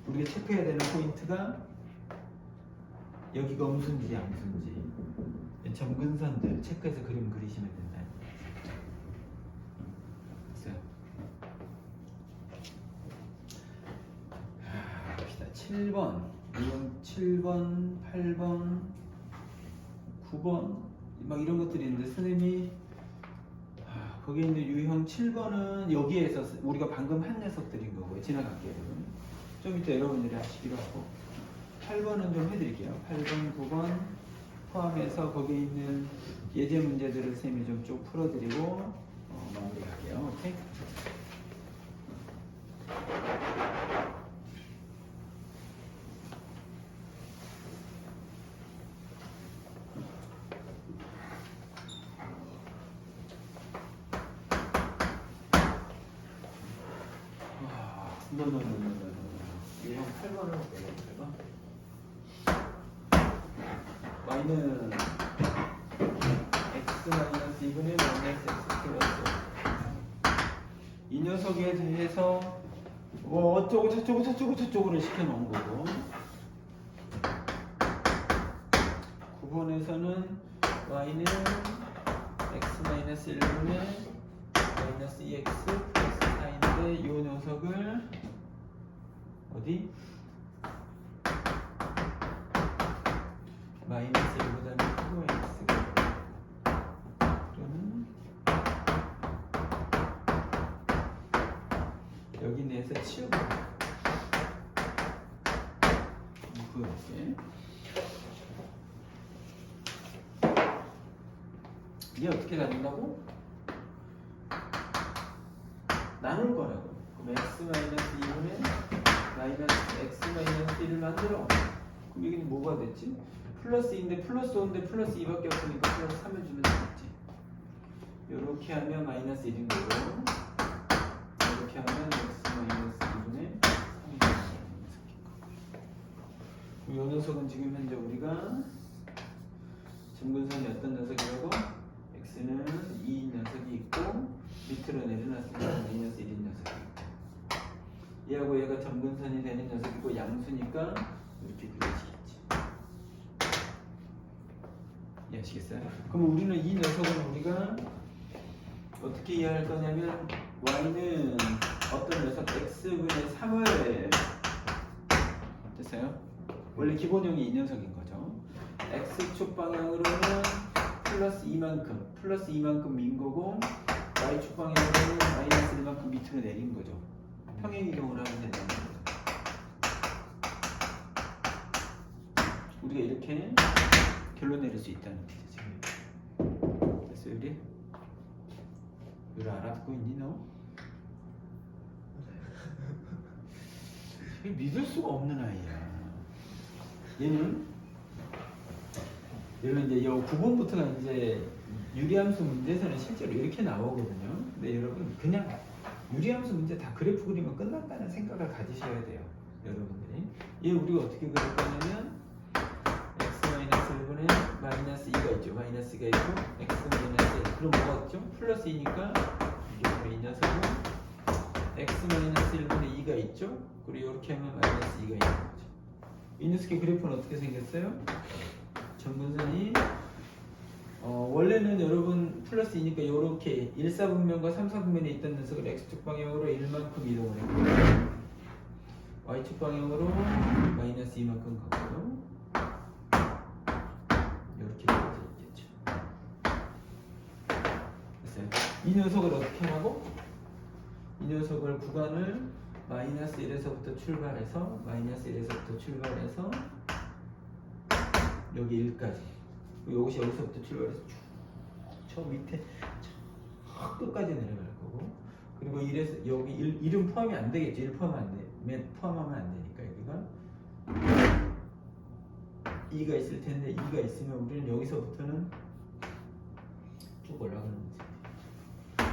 우리가 체크해야 되는 포인트가 여기가 음수인지 양수인지 점근선들 체크해서 그림 그리시면 된다. 됐어요. 봅시다. 7번, 이건 7번, 8번, 9번 막 이런 것들이 있는데 선생님이 거기에 있는 유형 7번은 여기에서 우리가 방금 한 녀석들인 거고요. 지나갈게요. 여러분. 좀 이따 여러분들이 하시기로 하고 8번은 좀 해드릴게요. 8번, 9번 포함해서 거기에 있는 예제 문제들을 선생님이 좀 쭉 풀어드리고 마무리할게요. 오케이? 유형 8번을 볼게요. 8번. y는 x 마이너스 2분의 마이너스 x 플러스 이 녀석에 대해서 뭐 어쩌고 저쩌고 저쩌고 저쩌고를 시켜놓은 거고 9번에서는 y는 x 마이너스 1분의 마이너스 2x 플러스 4인데 이 녀석을 어디? 마이너스 1보다는 크고 x가 또는 여기 내에서 치우고 이렇게 이게 어떻게 나눈다고? 나눌 거라고. 그럼 x 마이너스 2분의 마이너스 x 마이너스 1을 만들어. 그럼 여기는 뭐가 됐지? 플러스 2인데 플러스 5인데 플러스 2밖에 없으니까 플러스 3을 주면 되겠지. 이렇게 하면 마이너스 1인 거고 이렇게 하면 x 마이너스 2분의 3이 되는 녀석이고 이 녀석은 지금 현재 우리가 점근선이 어떤 녀석이라고? x는 2인 녀석이 있고 밑으로 내려놨으니까 마이너스 1인 녀석이 있고 얘하고 얘가 점근선이 되는 녀석이고 양수니까 이렇게 그려지겠지. 이해하시겠어요? 그럼 우리는 이 녀석은 우리가 어떻게 이해할 거냐면 y는 어떤 녀석 x분의 3을 됐어요? 원래 기본형이 이 녀석인 거죠. x축 방향으로는 플러스 2만큼 민 거고 y축 방향으로는 마이너스 1만큼 밑으로 내린 거죠. 평행 이동을 하면 된다는 거죠. 우리가 이렇게 결론 내릴 수 있다는 뜻이죠. 지금 됐어요, 우리? 우리 알아듣고 있니 너? 믿을 수가 없는 아이야. 얘는 여러분 이제 요 9번부터가 이제 유리함수 문제에서는 실제로 이렇게 나오거든요. 근데 여러분 그냥 유리함수 문제 다 그래프 그리면 끝난다는 생각을 가지셔야 돼요. 여러분들이. 얘 우리가 어떻게 그릴 거냐면 x-1분의 마이너스 2가 있죠. 마이너스 2가 있고 x 마이너스 1. 그럼 뭐가 있죠? 플러스 2니까 이게 바로 이 녀석은 x-1분의 2가 있죠. 그리고 이렇게 하면 마이너스 2가 있는 거죠. 이 녀석의 그래프는 어떻게 생겼어요? 점근선이 원래는 여러분 플러스 2니까 이렇게 1사분면과 3사분면에 있던 녀석을 x축 방향으로 1만큼 이동을 했고요. y축 방향으로 마이너스 2만큼 가고요. 이렇게 되어 있겠죠. 됐어요? 이 녀석을 어떻게 하라고? 이 녀석을 구간을 마이너스 1에서부터 출발해서 여기 1까지 여기서 여기서부터 출발해서 쭉 저 밑에 저 끝까지 내려갈 거고 그리고 1에서 여기 1은 포함이 안 되겠죠. 1 포함하면 안 되니까 여기가 2가 있을 텐데 2가 있으면 우리는 여기서부터는 쭉 올라가는 거죠.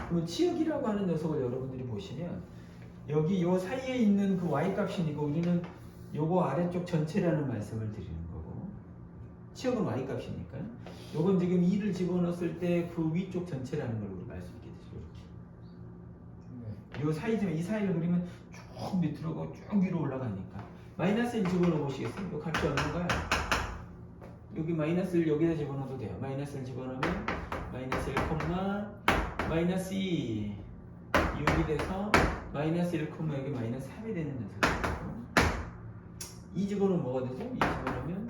그러면 치역이라고 하는 녀석을 여러분들이 보시면 여기 요 사이에 있는 그 y 값이니까 우리는 요거 아래쪽 전체라는 말씀을 드리는 거고 치역은 y 값이니까 요건 지금 2를 집어넣었을 때 그 위쪽 전체라는 걸 우리 알 수 있게 되죠. 이렇게 요 사이지만 이 사이를 그리면 쭉 밑으로 가고 쭉 위로 올라가니까 마이너스 1 집어넣어 보시겠어요? 요 값이 얼마인가요? 여기 마이너스를 여기다 집어넣어도 돼요. 마이너스를 집어넣으면 마이너스 1, 마이너스 2 6이 돼서 마이너스 1, 여기 마이너스 3이 되는 녀석이에요. 2 집어넣으면 뭐가 되죠? 2 집어넣으면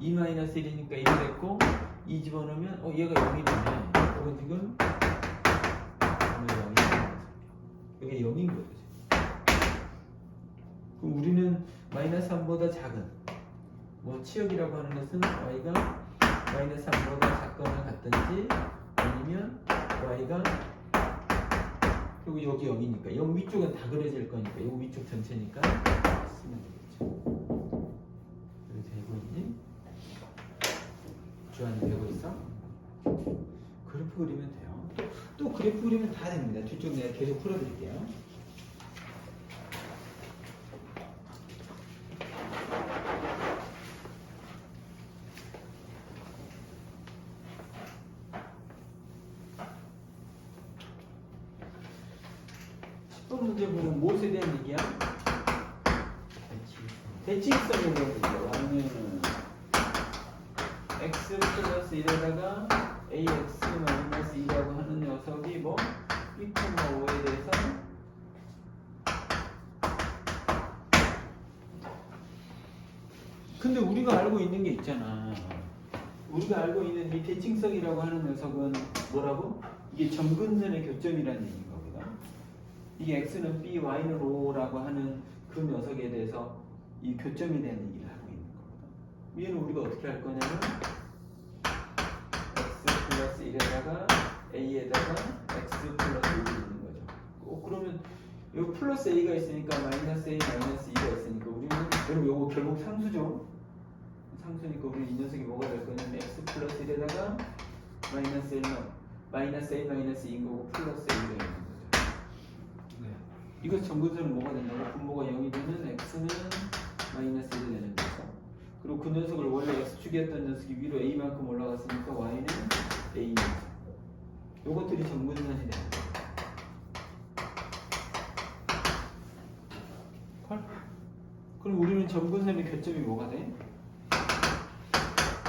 2 마이너스 1이니까 1이 됐고 2 집어넣으면 얘가 0이 되네. 이건 지금 0이 이게 0인 거죠. 그럼 우리는 마이너스 3보다 작은 뭐 치역이라고 하는 것은 y가 마이너스 3보다 작거나 같든지 아니면 y가 그리고 여기 0이니까 0 위쪽은 다 그려질 거니까 요 위쪽 전체니까 쓰면 되겠죠. 여기 되고 있니? 주한이 되고 있어? 그래프 그리면 돼요. 또 그래프 그리면 다 됩니다. 뒤쪽 내가 계속 풀어드릴게요. 문제 보면 무엇에 대한 얘기야? 대칭성에 대한 얘기야. y는 x 플러스 1에다가 ax 마이너스 2라고 하는 녀석이 뭐 b, 5에 대해서 근데 우리가 알고 있는 게 있잖아. 우리가 알고 있는 이 대칭성이라고 하는 녀석은 뭐라고? 이게 점근선의 교점이라는 얘기인 거거든. 이게 x는 b, y는 o라고 하는 그 녀석에 대해서 이 교점에 대한 얘기를 하고 있는 거거든. 얘는 우리가 어떻게 할 거냐면 x 플러스 1에다가 a에다가 x 플러스 1이 있는 거죠. 그러면 여기 플러스 a가 있으니까 마이너스 a, 마이너스 2가 있으니까 우리는 여러분 요거 결국 상수죠. 상수니까 우리 이 녀석이 뭐가 될 거냐면 x 플러스 1에다가 마이너스 1, 마이너스 a, 마이너스 2인 거고 플러스 a가 있는 거죠. 이것 점근선은 뭐가 된다고? 분모가 0이 되는 x는 마이너스 1이 되는 거죠. 그리고 그 녀석을 원래 x축이었던 녀석이 위로 a만큼 올라갔으니까 y는 a. 요것들이 점근선이 되는 거예요. 그럼 우리는 점근선의 교점이 뭐가 돼?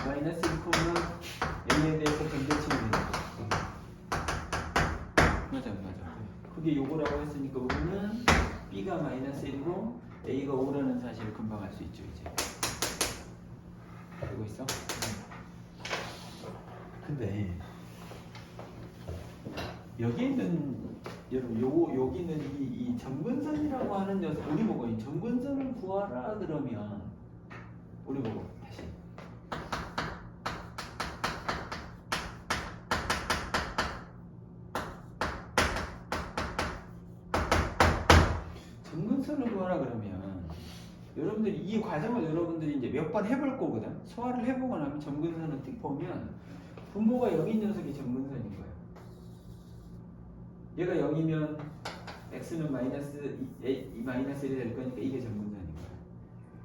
마이너스 1, a에 대해서 변대칭이 되는 거죠. 맞아. 그게 요거라고 했으니까 우리는 b가 마이너스 1이고 a가 5라는 사실을 금방 알 수 있죠. 이제 알고 있어? 근데 여기 있는 여러분 여기 있는 이 점근선이라고 하는 녀석 우리 보고 이 점근선을 구하라 그러면 우리 보고 다시 점근선을 구하라 그러면 여러분들이 이 과정을 여러분들이 이제 몇 번 해볼 거거든. 소화를 해보고 나면 점근선을 틱 보면 분모가 0인 녀석이 점근선인 거예요. 얘가 0이면 x는 마이너스 1이 될 거니까 이게 점근선인 거예요.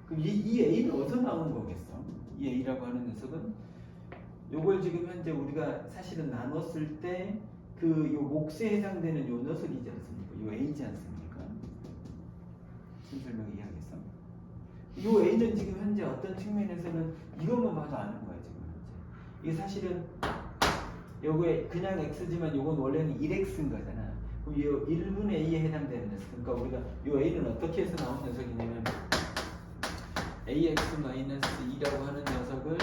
그럼 이 a는 어디서 나오는 거겠어? 이 a라고 하는 녀석은 요걸 지금 현재 우리가 사실은 나눴을 때 그 요 몫에 해당되는 요 녀석이지 않습니까? 요 a지 않습니까? 무슨 설명 이해하겠어? 요 a는 지금 현재 어떤 측면에서는 이것만 봐도 아는 거야 지금 현재. 이게 사실은 요거에 그냥 x지만 요건 원래는 1x인 거잖아. 그럼 요 1분의 a에 해당되는 녀석. 그러니까 우리가 요 a는 어떻게 해서 나온 녀석이냐면 ax-2라고 하는 녀석을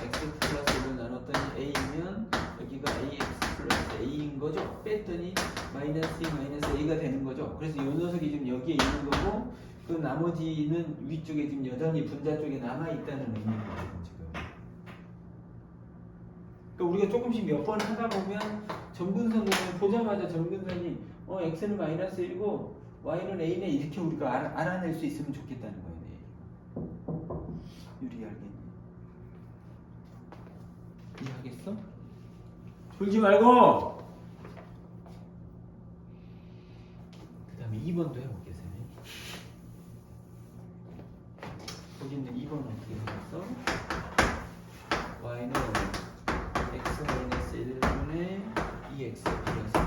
x 플러스 1로 나눴더니 a면 여기가 ax 플러스 a인 거죠. 뺐더니 마이너스 2 마이너스 a가 되는 거죠. 그래서 요 녀석이 지금 여기에 있는 거고 그 나머지는 위쪽에 지금 여전히 분자 쪽에 남아있다는 의미인 거예요 지금. 그러니까 우리가 조금씩 몇 번 하다 보면 점근선을 보자마자 점근선이 x는 마이너스 1이고 y는 a네 이렇게 우리가 알아낼 수 있으면 좋겠다는 거예요. 유리 알겠니? 이해하겠어? 졸지 말고! 그 다음에 2번도 해볼게, 쌤이. 거기 있는 2번은 어떻게 생겼어? y는 x-1분의 2x 플러스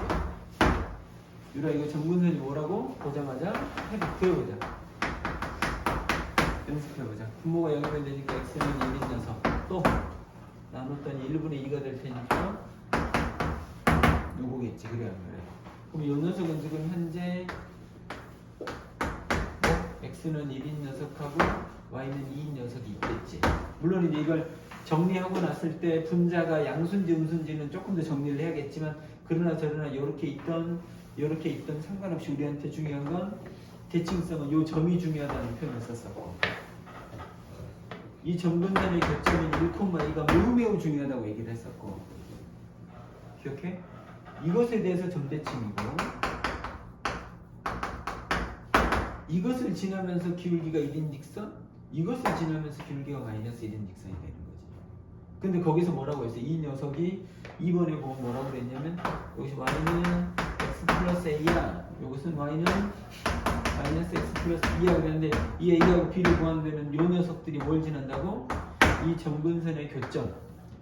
유라 이거 점근선이 뭐라고? 보자마자 해봐, 배워보자. 연습해보자. 분모가 여기면 되니까 x는 1인 녀석. 또 나눴더니 1분의 2가 될 테니까 요거겠지. 그래 안 그래? 그럼 요 녀석은 지금 현재 x는 1인 녀석하고 y는 2인 녀석이 있겠지. 물론 이제 이걸 정리하고 났을 때 분자가 양수인지 음수인지는 조금 더 정리를 해야겠지만 그러나 저러나 이렇게 있던 상관없이 우리한테 중요한 건 대칭성은 요 점이 중요하다는 표현을 썼었고 이 점분선의 교점인 1,2가 매우 중요하다고 얘기를 했었고 기억해? 이것에 대해서 점대칭이고 이것을 지나면서 기울기가 1인 직선 이것을 지나면서 기울기가 마이너스 1인 직선이 되는 거지. 근데 거기서 뭐라고 했어? 이 녀석이 2번에 보면 뭐라고 그랬냐면 여기서 y는 x 플러스 a야. 이것은 y는 마이너스 x 플러스 2야 그랬는데 이 a하고 b를 구하면 요 녀석들이 뭘 지난다고? 이 점근선의 교점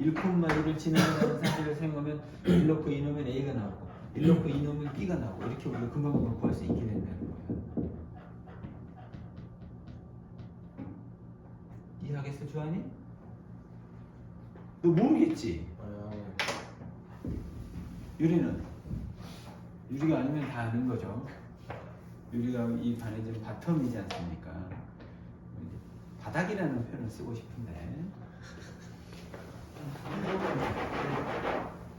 1,2를 지나간다는 사실을 사용하면 1 넣고 2 넣으면 a가 나오고 1 넣고 2 넣으면 b가 나오고 이렇게 우리가 금방 구할 수 있게 된다는 거야. 이해하겠어 주한이? 너 모르겠지? 유리는? 유리가 아니면 다 아는 거죠. 유리가 이 반에 좀 바텀이지 않습니까? 바닥이라는 표현을 쓰고 싶은데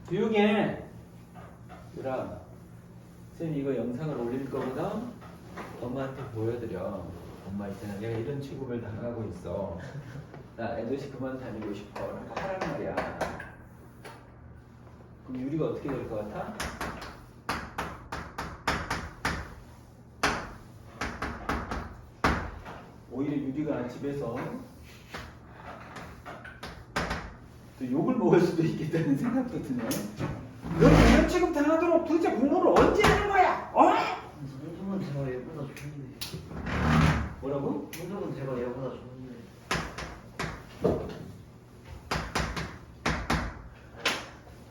교육에 유라 선생님 이거 영상을 올릴 거거든 엄마한테 보여드려. 엄마 있잖아 내가 이런 취급을 당하고 있어. 나 애도시 그만 다니고 싶어 라고 하란 말이야. 그럼 유리가 어떻게 될 것 같아? 오히려 유리가 집에서 또 욕을 먹을 수도 있겠다는 생각도 드네. 너는 이런 취급 당하도록 도대체 공부를 언제 하는 거야? 어? 성적은 제가 얘보다 좋은데. 뭐라고? 성적은 제가 얘보다 좋은데.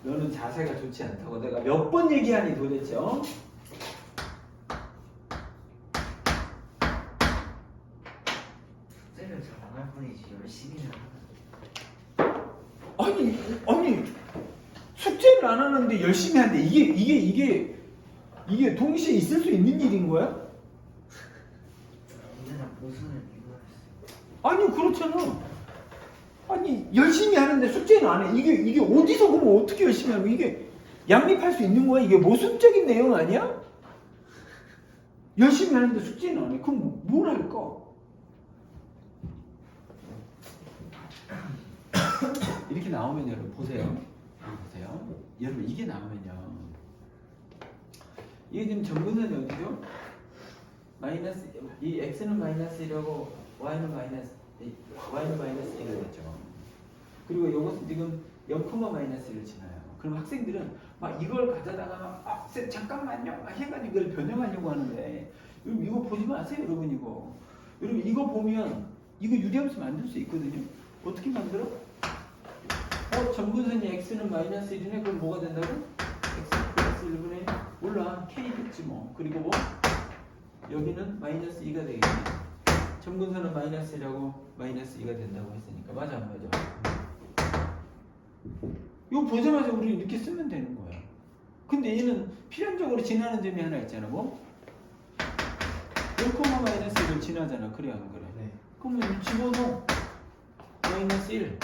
너는 자세가 좋지 않다고 내가 몇 번 얘기하니 도대체 어? 숙제를 잘 안 할 뿐이지 열심히 하는. 아니 숙제를 안 하는데 열심히 하는데 이게 동시에 있을 수 있는 일인 거야? 언제나 보수는 이거였어. 아니 그렇잖아. 아니 열심히 하는데 숙제는 안 해. 이게 어디서 보면 어떻게 열심히 하고 이게 양립할 수 있는 거야? 이게 모순적인 내용 아니야? 열심히 하는데 숙제는 안 해. 그럼 뭘 할까? 이렇게 나오면 여러분 보세요. 여러분 이게 나오면요. 이게 지금 점근선이 어디죠? 마이너스 이 x는 마이너스 1하고 y는 마이너스 1이 됐죠. 그리고 이것은 지금 0, 마이너스 1을 지나요. 그럼 학생들은 막 이걸 가져다가 쌤 잠깐만요 해가지고 이걸 변형하려고 하는데 여러분 이거 보지 마세요 여러분 이거. 여러분 이거 보면 이거 유리함수 만들 수 있거든요. 어떻게 만들어? 점근선이 x는 마이너스 1이네. 그럼 뭐가 된다고? x 플러스 1분의 몰라 k겠지 뭐. 그리고 뭐? 여기는 마이너스 2가 되겠네. 점근선은 마이너스 1하고 마이너스 2가 된다고 했으니까 맞아 안 맞아? 이거 보자마자 우리 이렇게 쓰면 되는 거야. 근데 얘는 필연적으로 지나는 점이 하나 있잖아. 뭐? 1, 마이너스 1을 지나잖아. 그래 안 그래? 네. 그러면 집어넣어. 마이너스 1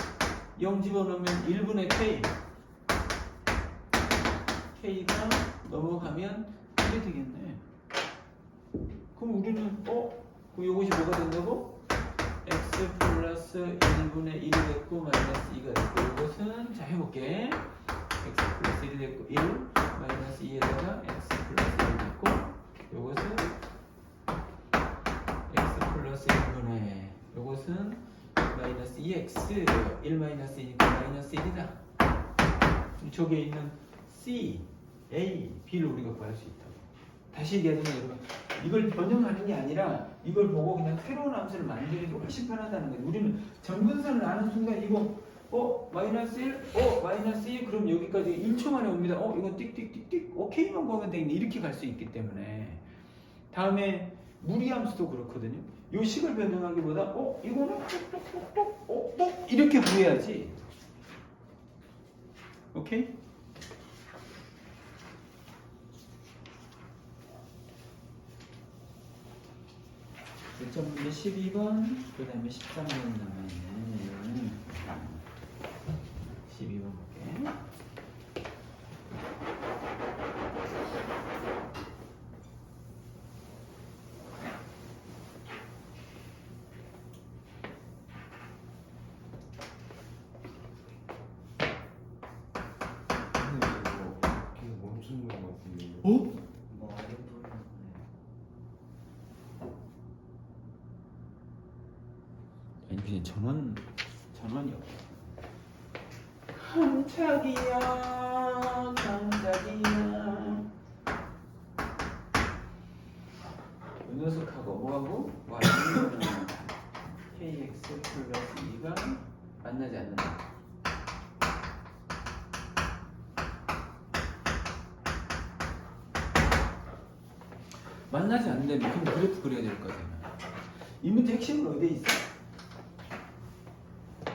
0 집어넣으면 1분의 k k가 넘어가면 이게 되겠네. 그럼 우리는 그럼 이것이 뭐가 된다고? x 플러스 1분의 1이 됐고 마이너스 2가 됐고 이것은 자 해볼게. x 플러스 1이 됐고 1 마이너스 2에다가 x 플러스 1이 됐고 이것은 x 플러스 1분의 이것은 마이너스 2x 1 마이너스 2니까 마이너스 1이다. 저기에 있는 C, A, B를 우리가 구할 수 있다고. 다시 얘기하자면 여러분 이걸 변형하는 게 아니라 이걸 보고 그냥 새로운 함수를 만드는 게 훨씬 편하다는 거예요. 우리는 점근선을 아는 순간 이거 마이너스 1, 마이너스 2 그럼 여기까지 1초 만에 옵니다. 이거 띡띡띡띡 K만 구하면 되겠네. 이렇게 갈 수 있기 때문에 다음에 무리함수도 그렇거든요. 요 식을 변형하기보다 이거는 똑똑똑똑 이렇게 구해야지. 오케이? 몇 문제 12번, 그 다음에 13번 남아있네. 12번 볼게. 계속 멈추는 것 같은데. 어? 뭐 어림돌이네. 아니 그냥 전원이 없어. 깜짝이야 이 녀석하고 뭐하고? y는 kx 플러스 2가 만나지 않는다. 만나지 않는데 그럼 그래프 그려야 될 거잖아. 이 문제 핵심은 어디에 있어?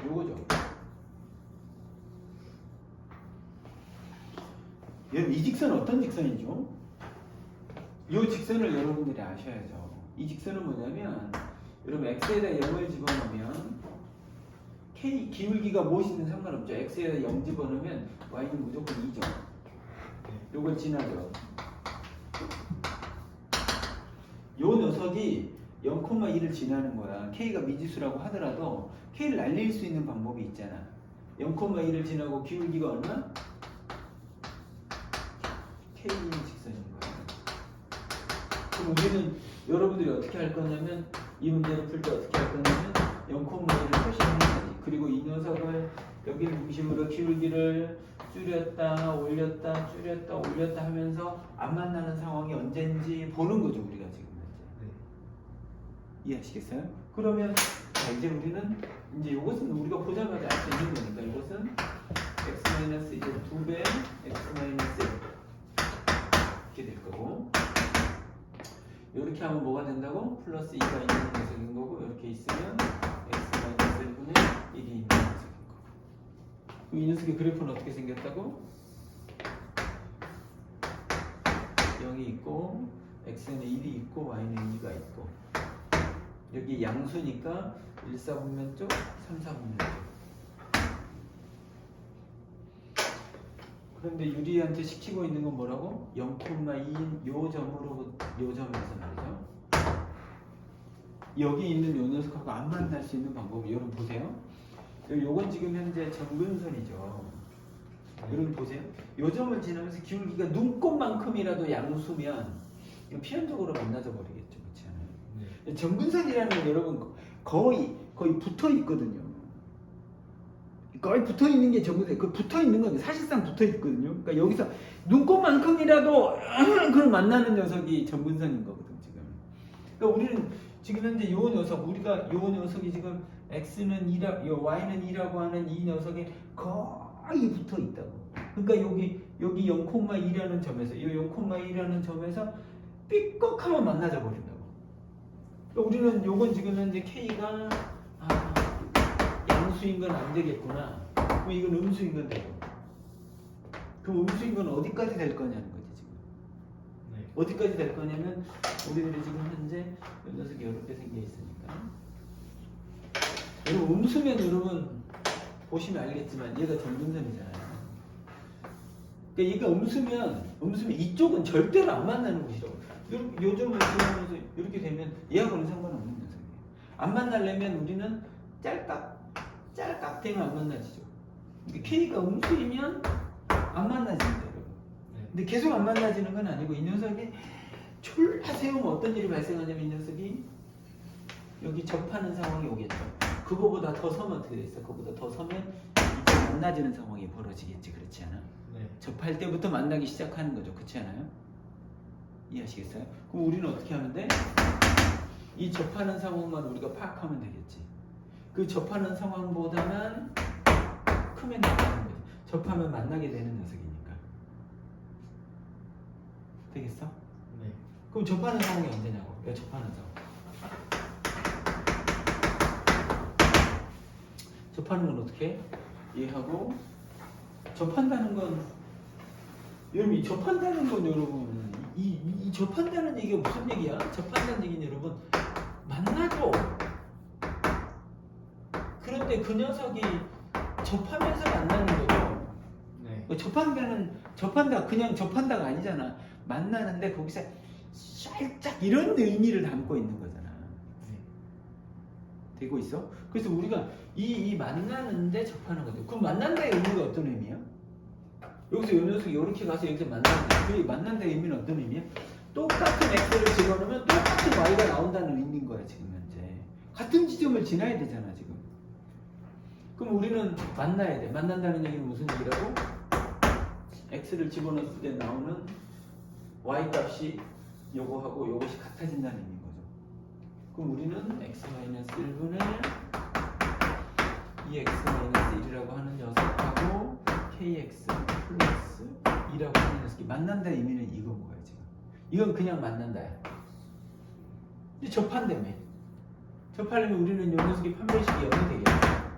요거죠. 여러분 이 직선은 어떤 직선이죠? 이 직선을 여러분들이 아셔야죠. 이 직선은 뭐냐면 여러분 x에다 0을 집어넣으면 k 기울기가 무엇이든 상관없죠. x에다 0 집어넣으면 y는 무조건 2죠. 요걸 지나죠. 요 녀석이 0,2를 지나는 거야. k가 미지수라고 하더라도 k를 날릴 수 있는 방법이 있잖아. 0,2를 지나고 기울기가 얼마? k인 직선인 거야. 그럼 우리는 여러분들이 어떻게 할 거냐면 이 문제를 풀 때 어떻게 할 거냐면 0,2를 표시하는 거지. 그리고 이 녀석을 여기를 중심으로 기울기를 줄였다 올렸다 줄였다 올렸다 하면서 안 만나는 상황이 언젠지 보는 거죠. 우리가 지금 현재. 이해하시겠어요? 그러면 자, 이제 우리는 이제 이것은 우리가 보자마자 알 수 있는 거니까 이것은 x 이제 2배 x 1 이렇게 될 거고 이렇게 하면 뭐가 된다고? 플러스 2가 있는 녀석인 거고 이렇게 있으면 x-1분의 1이 있는 녀석인 거고 그럼 이 녀석의 그래프는 어떻게 생겼다고? 0이 있고 x는 1이 있고 y는 2가 있고 여기 양수니까 1, 4분면 쪽, 3, 4분면 쪽 그런데 유리한테 시키고 있는 건 뭐라고? 0,2인 요 점으로부터 요 점에서 말이죠. 여기 있는 요 녀석하고 안 만날 수 있는 방법이 여러분 보세요. 요건 지금 현재 정근선이죠. 여러분 보세요. 요 점을 지나면서 기울기가 눈곱만큼이라도 양수면 이거 필연적으로 만나져 버리겠죠. 그렇지 않아요? 네. 정근선이라는 건 여러분 거의 붙어 있거든요. 거의 붙어 있는 게 정근선. 그 붙어 있는 건 사실상 붙어 있거든요. 그러니까 여기서 눈곱만큼이라도 그걸 만나는 녀석이 정근선인 거거든 지금. 그러니까 우리는 지금 현재 요 녀석 우리가 요 녀석이 지금 x는 2라, y는 2라고 하는 이 녀석에 거의 붙어 있다고. 그러니까 여기 0,2라는 점에서 이 0,2라는 점에서 삐걱하면 만나져 버린다고. 그러니까 우리는 요건 지금 현재 k가 양수인 건 안 되겠구나. 그럼 이건 음수인 건 되고. 그럼 음수인 건 어디까지 될 거냐는 거지 지금. 네. 어디까지 될 거냐면 우리들이 지금 현재 이 녀석이 이렇게 생겨 있으니까. 여러분 음수면 여러분 보시면 알겠지만 얘가 정근선이잖아요. 그러니까 얘가 음수면 이쪽은 절대로 안 만나는 곳이라고. 요즘을 지나면서 이렇게 되면 얘하고는 상관없는 녀석이에요. 안 만나려면 우리는 짤깍 되면 안 만나지죠. 근데 K가 음수이면 안 만나진다 여러분. 근데 계속 안 만나지는 건 아니고 이 녀석이 졸라 세우면 어떤 일이 발생하냐면 이 녀석이 여기 접하는 상황이 오겠죠. 그거보다 더 서면 어떻게 되겠어? 그거보다 더 서면 이제 만나지는 상황이 벌어지겠지. 그렇지 않아? 네. 접할 때부터 만나기 시작하는 거죠. 그렇지 않아요? 이해하시겠어요? 그럼 우리는 어떻게 하면 돼? 이 접하는 상황만 우리가 파악하면 되겠지. 그 접하는 상황보다는 크면 나가는 거지. 접하면 만나게 되는 녀석이니까. 되겠어? 네. 그럼 접하는 상황이 언제냐고? 이거 접하는 상황. 접하는 건 어떻게 이해하고 접한다는 건 여러분 이 접한다는 건 여러분 이 접한다는 얘기가 무슨 얘기야? 접한다는 얘기는 여러분 만나죠. 그런데 그 녀석이 접하면서 만나는 거죠. 네. 접한다 그냥 접한다가 아니잖아. 만나는데 거기서 살짝 이런 의미를 담고 있는 거잖아. 되고 있어? 그래서 우리가 이 만나는데 접하는 거죠. 그럼 만난다의 의미가 어떤 의미야? 여기서 이 녀석이 이렇게 가서 여기서 만나는데 그 만난다의 의미는 어떤 의미야? 똑같은 x를 집어넣으면 똑같은 y가 나온다는 의미인 거야 지금 현재. 같은 지점을 지나야 되잖아 지금. 그럼 우리는 만나야 돼. 만난다는 얘기는 무슨 얘기라고? x를 집어넣었을 때 나오는 y 값이 요거하고 요것이 같아진다는 의미인 거죠. 그럼 우리는 x-1분의 2x-1이라고 하는 녀석하고 kx 플러스 2라고 하는 녀석이 만난다의 의미는 이건 거야 지금. 이건 그냥 만난다야. 근데 접한다며. 접하려면 우리는 이 녀석이 판별식이 0이 되겠다.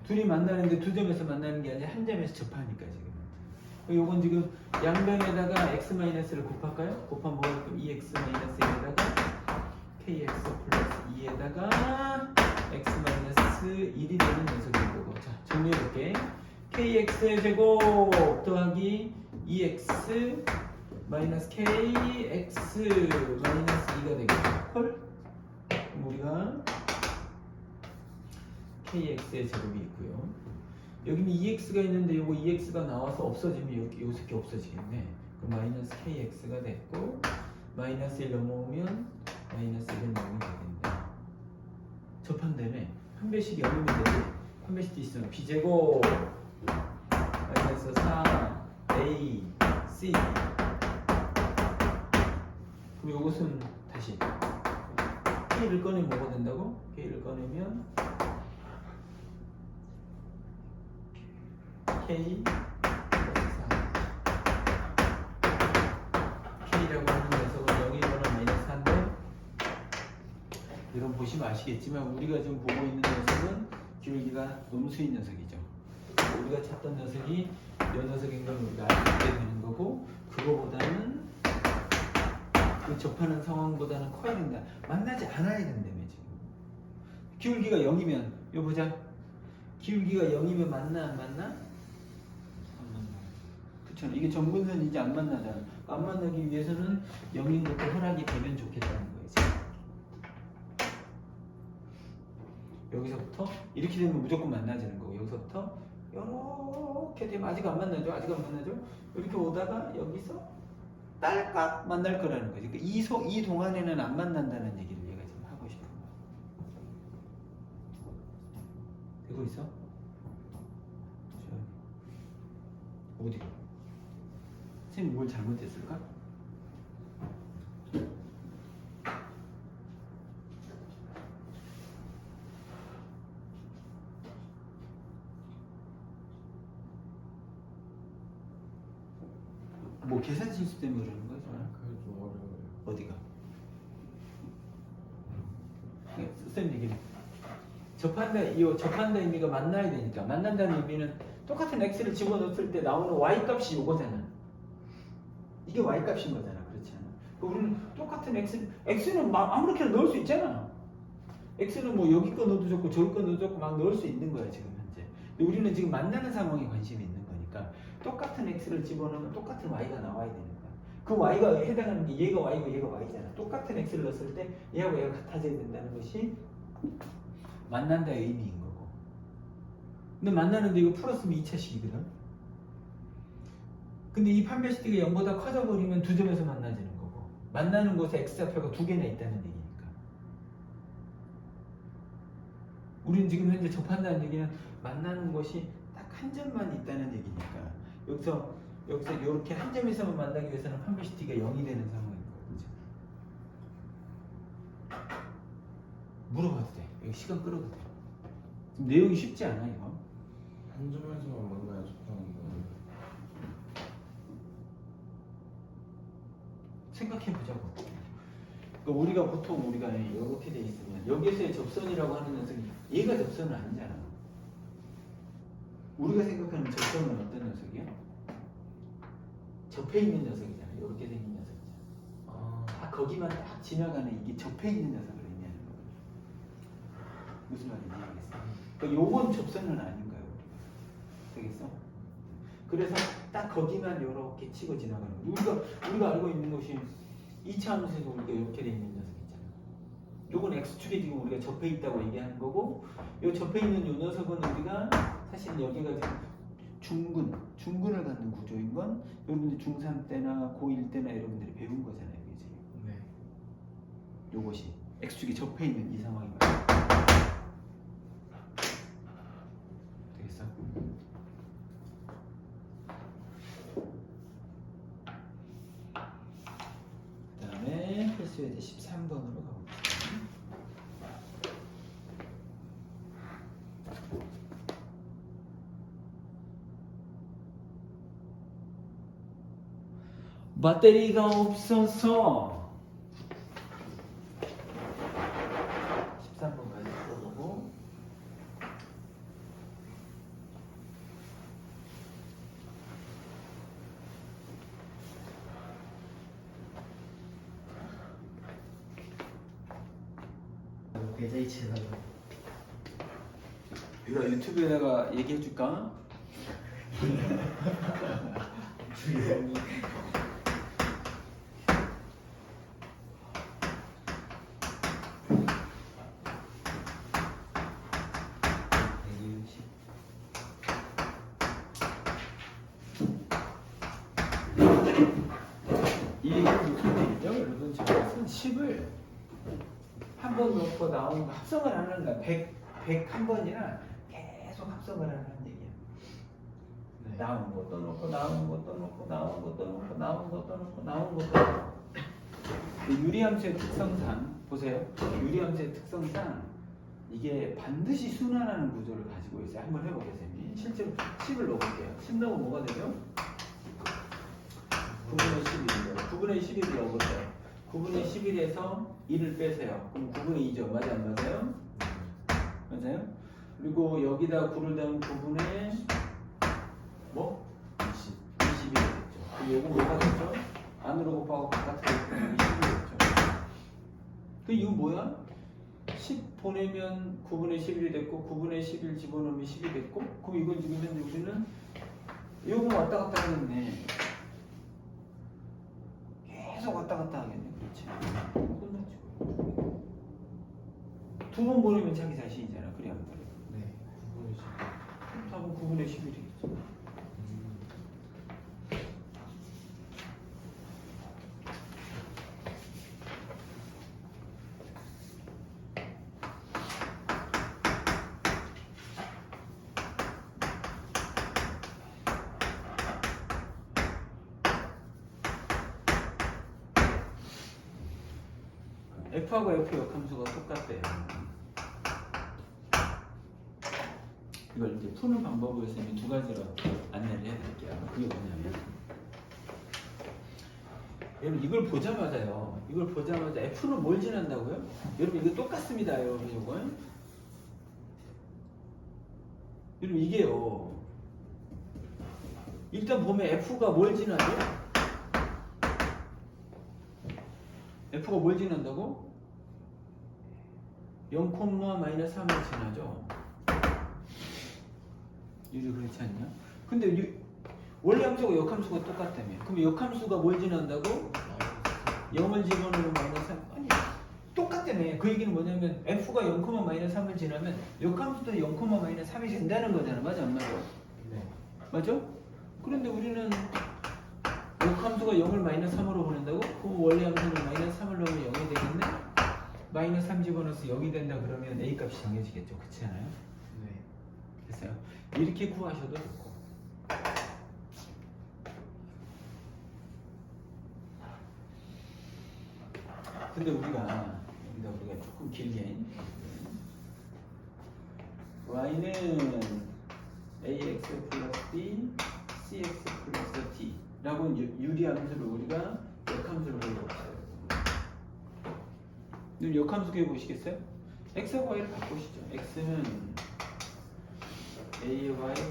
둘이 만나는데 두 점에서 만나는 게 아니라 한 점에서 접하니까 지금. 요건 지금 양변에다가 x-를 곱할까요? 곱하면 뭐가 될까요? 2x-1에다가 kx 플러스 2에다가 x-1이 되는 녀석인 거고. 자, 정리해볼게. kx의 제곱 더하기 2x 마이너스 kx 마이너스 2가 되겠죠. 헐? 그럼 우리가 kx의 제곱이 있고요. 여기는 2x가 있는데 요거 2x가 나와서 없어지면 요 새끼 없어지겠네. 그럼 마이너스 kx가 됐고 마이너스 1 넘어오면 마이너스 1은 0이 되겠네. 접한다음에 판별식이 0이면 되지. 판별식이 있으면 b제곱 마이너스 4 a c 그럼 요것은 다시 k를 꺼내면 뭐가 된다고? k를 꺼내면 k 플러스 4 k라고 하는 녀석은 0이거나 마이너스 4인데 여러분 보시면 아시겠지만 우리가 지금 보고 있는 녀석은 기울기가 음수인 녀석이죠. 우리가 찾던 녀석이 이 녀석인 걸 우리가 알게 되는 거고 그거보다는 그 접하는 상황보다는 커야 된다. 만나지 않아야 된다며 지금. 기울기가 0이면 이거 보자. 기울기가 0이면 만나 안 만나? 안 만나. 그렇잖아. 이게 정분선이지 안 만나잖아. 안 만나기 위해서는 0인 것도 허락이 되면 좋겠다는 거예요. 지금. 여기서부터 이렇게 되면 무조건 만나지는 거고 여기서부터 이렇게 되면 아직 안 만나죠. 아직 안 만나죠. 이렇게 오다가 여기서 딸깍 만날 거라는 거지. 그러니까 이 동안에는 안 만난다는 얘기를 얘가 지금 하고 싶은 거야. 되고 있어? 어디가? 선생님 뭘 잘못했을까? 뭐 계산 실수 때문에 그러는 거야? 그게 좀 어려워요. 어디가? 선생님 얘기해. 접한다 의미가 만나야 되니까 만난다는 의미는 똑같은 x를 집어넣었을 때 나오는 y 값이 요거잖아. 이게 y 값인 거잖아. 그렇지 않아? 우리는 똑같은 x는 막 아무렇게나 넣을 수 있잖아. x는 뭐 여기 거 넣어도 좋고 저기 거 넣어도 좋고 막 넣을 수 있는 거야 지금 현재. 근데 우리는 지금 만나는 상황에 관심이 있는 거니까 똑같은 x를 집어넣으면 똑같은 y가 나와야 되는 거야. 그 y가 해당하는 게 얘가 y고 얘가 y잖아. 똑같은 x를 넣었을 때 얘하고 얘가 같아져야 된다는 것이 만난다의 의미인 거고. 근데 만나는데 이거 풀었으면 2차식이거든. 근데 이 판별식이 0보다 커져버리면 두 점에서 만나지는 거고 만나는 곳에 x좌표가 두 개나 있다는 얘기니까. 우리는 지금 현재 접한다는 얘기는 만나는 곳이 딱 한 점만 있다는 얘기니까 여기서 이렇게 한 점에서만 만나기 위해서는 판별식 t가 0이 되는 상황인 거죠. 물어봐도 돼. 이거 시간 끌어도 돼. 지금 내용이 쉽지 않아 이거. 한 점에서만 만나야 좋다는 거예요. 생각해 보자고. 그러니까 우리가 보통 우리가 이렇게 돼 있으면 여기에서의 접선이라고 하는 녀석이 얘가 접선은 아니잖아. 우리가 생각하는 접선은 어떤 녀석이야? 접해 있는 녀석이잖아. 이렇게 생긴 녀석이잖아. 딱 거기만 딱 지나가는 이게 접해 있는 녀석을 의미하는 거거든. 무슨 말인지 알겠어? 그러니까 요건 접선은 아닌 거야. 되겠어? 그래서 딱 거기만 이렇게 치고 지나가는 거야. 우리가 알고 있는 것이 2차 함수에서 우리가 이렇게 돼 있는 녀석 있잖아. 요건 x축에 지금 우리가 접해 있다고 얘기하는 거고, 요 접해 있는 요 녀석은 우리가 사실 여기가 지금 중근을 갖는 구조인 건 여러분들 중3 때나 고1 때나 여러분들이 배운 거잖아요. 그지? 네. 요것이 x축에 접해 있는 이 상황이 말이야. 되겠어? 그 다음에 필수예제 13번으로 가보겠습니다. 배터리가 없어서 13번까지 풀어보고 계좌이체 해달라고. 우리가 유튜브에다가 얘기해줄까? 주영이. 이게 무슨 얘기죠? 여러분 지금 10을 한 번 넣고 나오는 거 합성을 하는 거야. 100 한 번이나 계속 합성을 하는 얘기야. 네. 나온 것도 넣고 나온 것도 넣고 나온 것도 넣고 나온 것도 넣고 나온 것도 넣고. 유리함수의 특성상 보세요. 유리함수의 특성상 이게 반드시 순환하는 구조를 가지고 있어요. 한번 해보겠습니다. 실제로 10을 넣어볼게요. 10 넣으면 뭐가 되죠? 9분의 11이죠. 9분의 11을 넣어보세요. 9분의 11에서 2를 빼세요. 그럼 9분의 2죠. 맞아 안 맞아요? 맞아요? 그리고 여기다 9를 더하면 9분의 뭐? 20이 되겠죠. 그럼 요거 뭐가 되죠? 안으로 곱하고 바깥으로 곱하면 20이 되겠죠. 그 이거 뭐야? 10 보내면 9분의 11이 됐고 9분의 11 집어넣으면 10이 됐고 그럼 이건 지금 현재 우리는 요거 왔다 갔다 하겠네. 계속 왔다 갔다 하겠네. 그렇지. 끝났죠. 두 번 보내면 자기 자신이잖아. 그래 안 그래? 네. 9분의 10. 답은 9분의 11이겠죠. F하고 F 역함수가 똑같대요. 이걸 이제 푸는 방법을 선생님이 두 가지로 안내를 해드릴게요. 그게 뭐냐면 여러분 이걸 보자마자요. 이걸 보자마자 F는 뭘 지난다고요? 여러분 이거 똑같습니다. 여러분 이거 여러분 이게요. 일단 보면 F가 뭘 지나죠? F가 뭘 지난다고? 0, 마이너스 3을 지나죠. 유리 그렇지 않냐? 근데 원래 함수가 역함수가 똑같다며. 그럼 역함수가 뭘 지난다고? 0을 집어넣으면 마이너스 3. 아니 똑같다며. 그 얘기는 뭐냐면 F가 0, 마이너스 3을 지나면 역함수도 0, 마이너스 3이 된다는 거잖아. 맞아 안 맞아? 네. 맞아? 그런데 우리는 역함수가 0을 마이너스 3으로 보낸다고? 그럼 원래 함수는 마이너스 3을 넣으면 0이 되겠네? 마이너스 3 집어넣어서 0이 된다 그러면 A 값이 정해지겠죠. 그렇지 않아요? 네. 됐어요? 이렇게 구하셔도 좋고. 근데 우리가 조금 길게 y는 ax 플러스 b cx 플러스 d 라고 유리함수를 우리가 역함수를 보고 있어요. 그럼 역함수 구해 보시겠어요? x하고 y를 바꾸시죠. x는 ay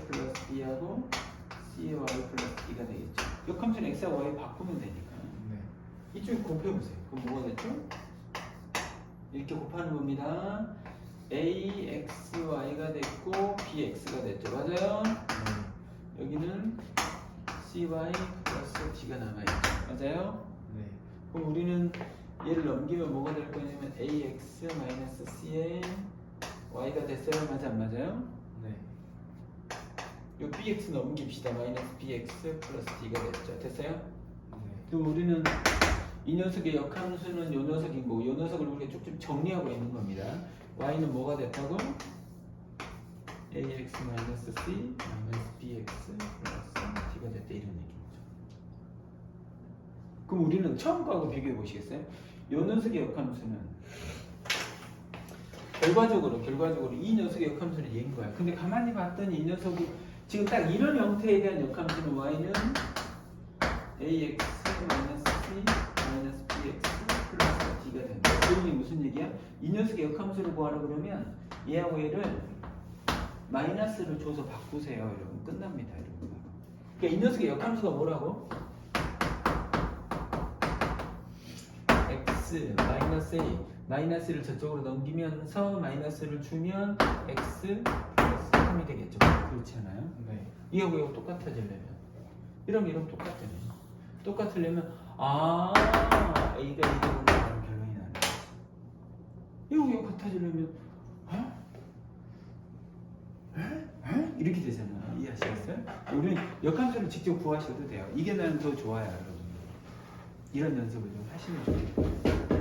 플러스 b하고 cy 플러스 d가 되겠죠. 역함수는 x하고 y 바꾸면 되니까. 네. 이쪽에 곱해보세요. 그럼 뭐가 됐죠? 이렇게 곱하는 겁니다. axy가 됐고 bx가 됐죠. 맞아요? 네. 여기는 cy 플러스 d가 남아있죠. 맞아요? 네. 그럼 우리는 얘를 넘기면 뭐가 될 거냐면 ax 마이너스 cn y가 됐어요. 맞아 안 맞아요? 네. 요 bx 넘깁시다. 마이너스 bx 플러스 d가 됐죠. 됐어요? 네. 그럼 우리는 이 녀석의 역함수는 요 녀석인 거고 요 녀석을 우리가 쭉쭉 정리하고 있는 겁니다. y는 뭐가 됐다고? ax 마이너스 c 마이너스 bx 플러스 d가 됐다 이런 얘기죠. 그럼 우리는 처음 거하고 비교해 보시겠어요? 요 녀석의 역함수는 결과적으로 이 녀석의 역함수는 얘인 거야. 근데 가만히 봤더니 이 녀석이 지금 딱 이런 형태에 대한 역함수는 y는 ax 마이너스 c 마이너스 bx 플러스 d가 된다. 그러니 무슨 얘기야? 이 녀석의 역함수를 구하라 그러면 얘하고 얘를 마이너스를 줘서 바꾸세요. 이러면 끝납니다. 이러면. 그러니까 이 녀석의 역함수가 뭐라고? x 마이너스 a 마이너스를 저쪽으로 넘기면서 마이너스를 주면 x 플러스 3이 되겠죠. 그렇지 않아요? 네. 이하고 이거 똑같아지려면 이러면 똑같잖아요. 똑같으려면 a가 2되고 나는 결론이 나는 거지. 이거 같아지려면 이렇게 되잖아. 이해하시겠어요? 우리는 역함수를 직접 구하셔도 돼요. 이게 나는 더 좋아요, 여러분. 이런 연습을 좀 하시면 좋겠어요.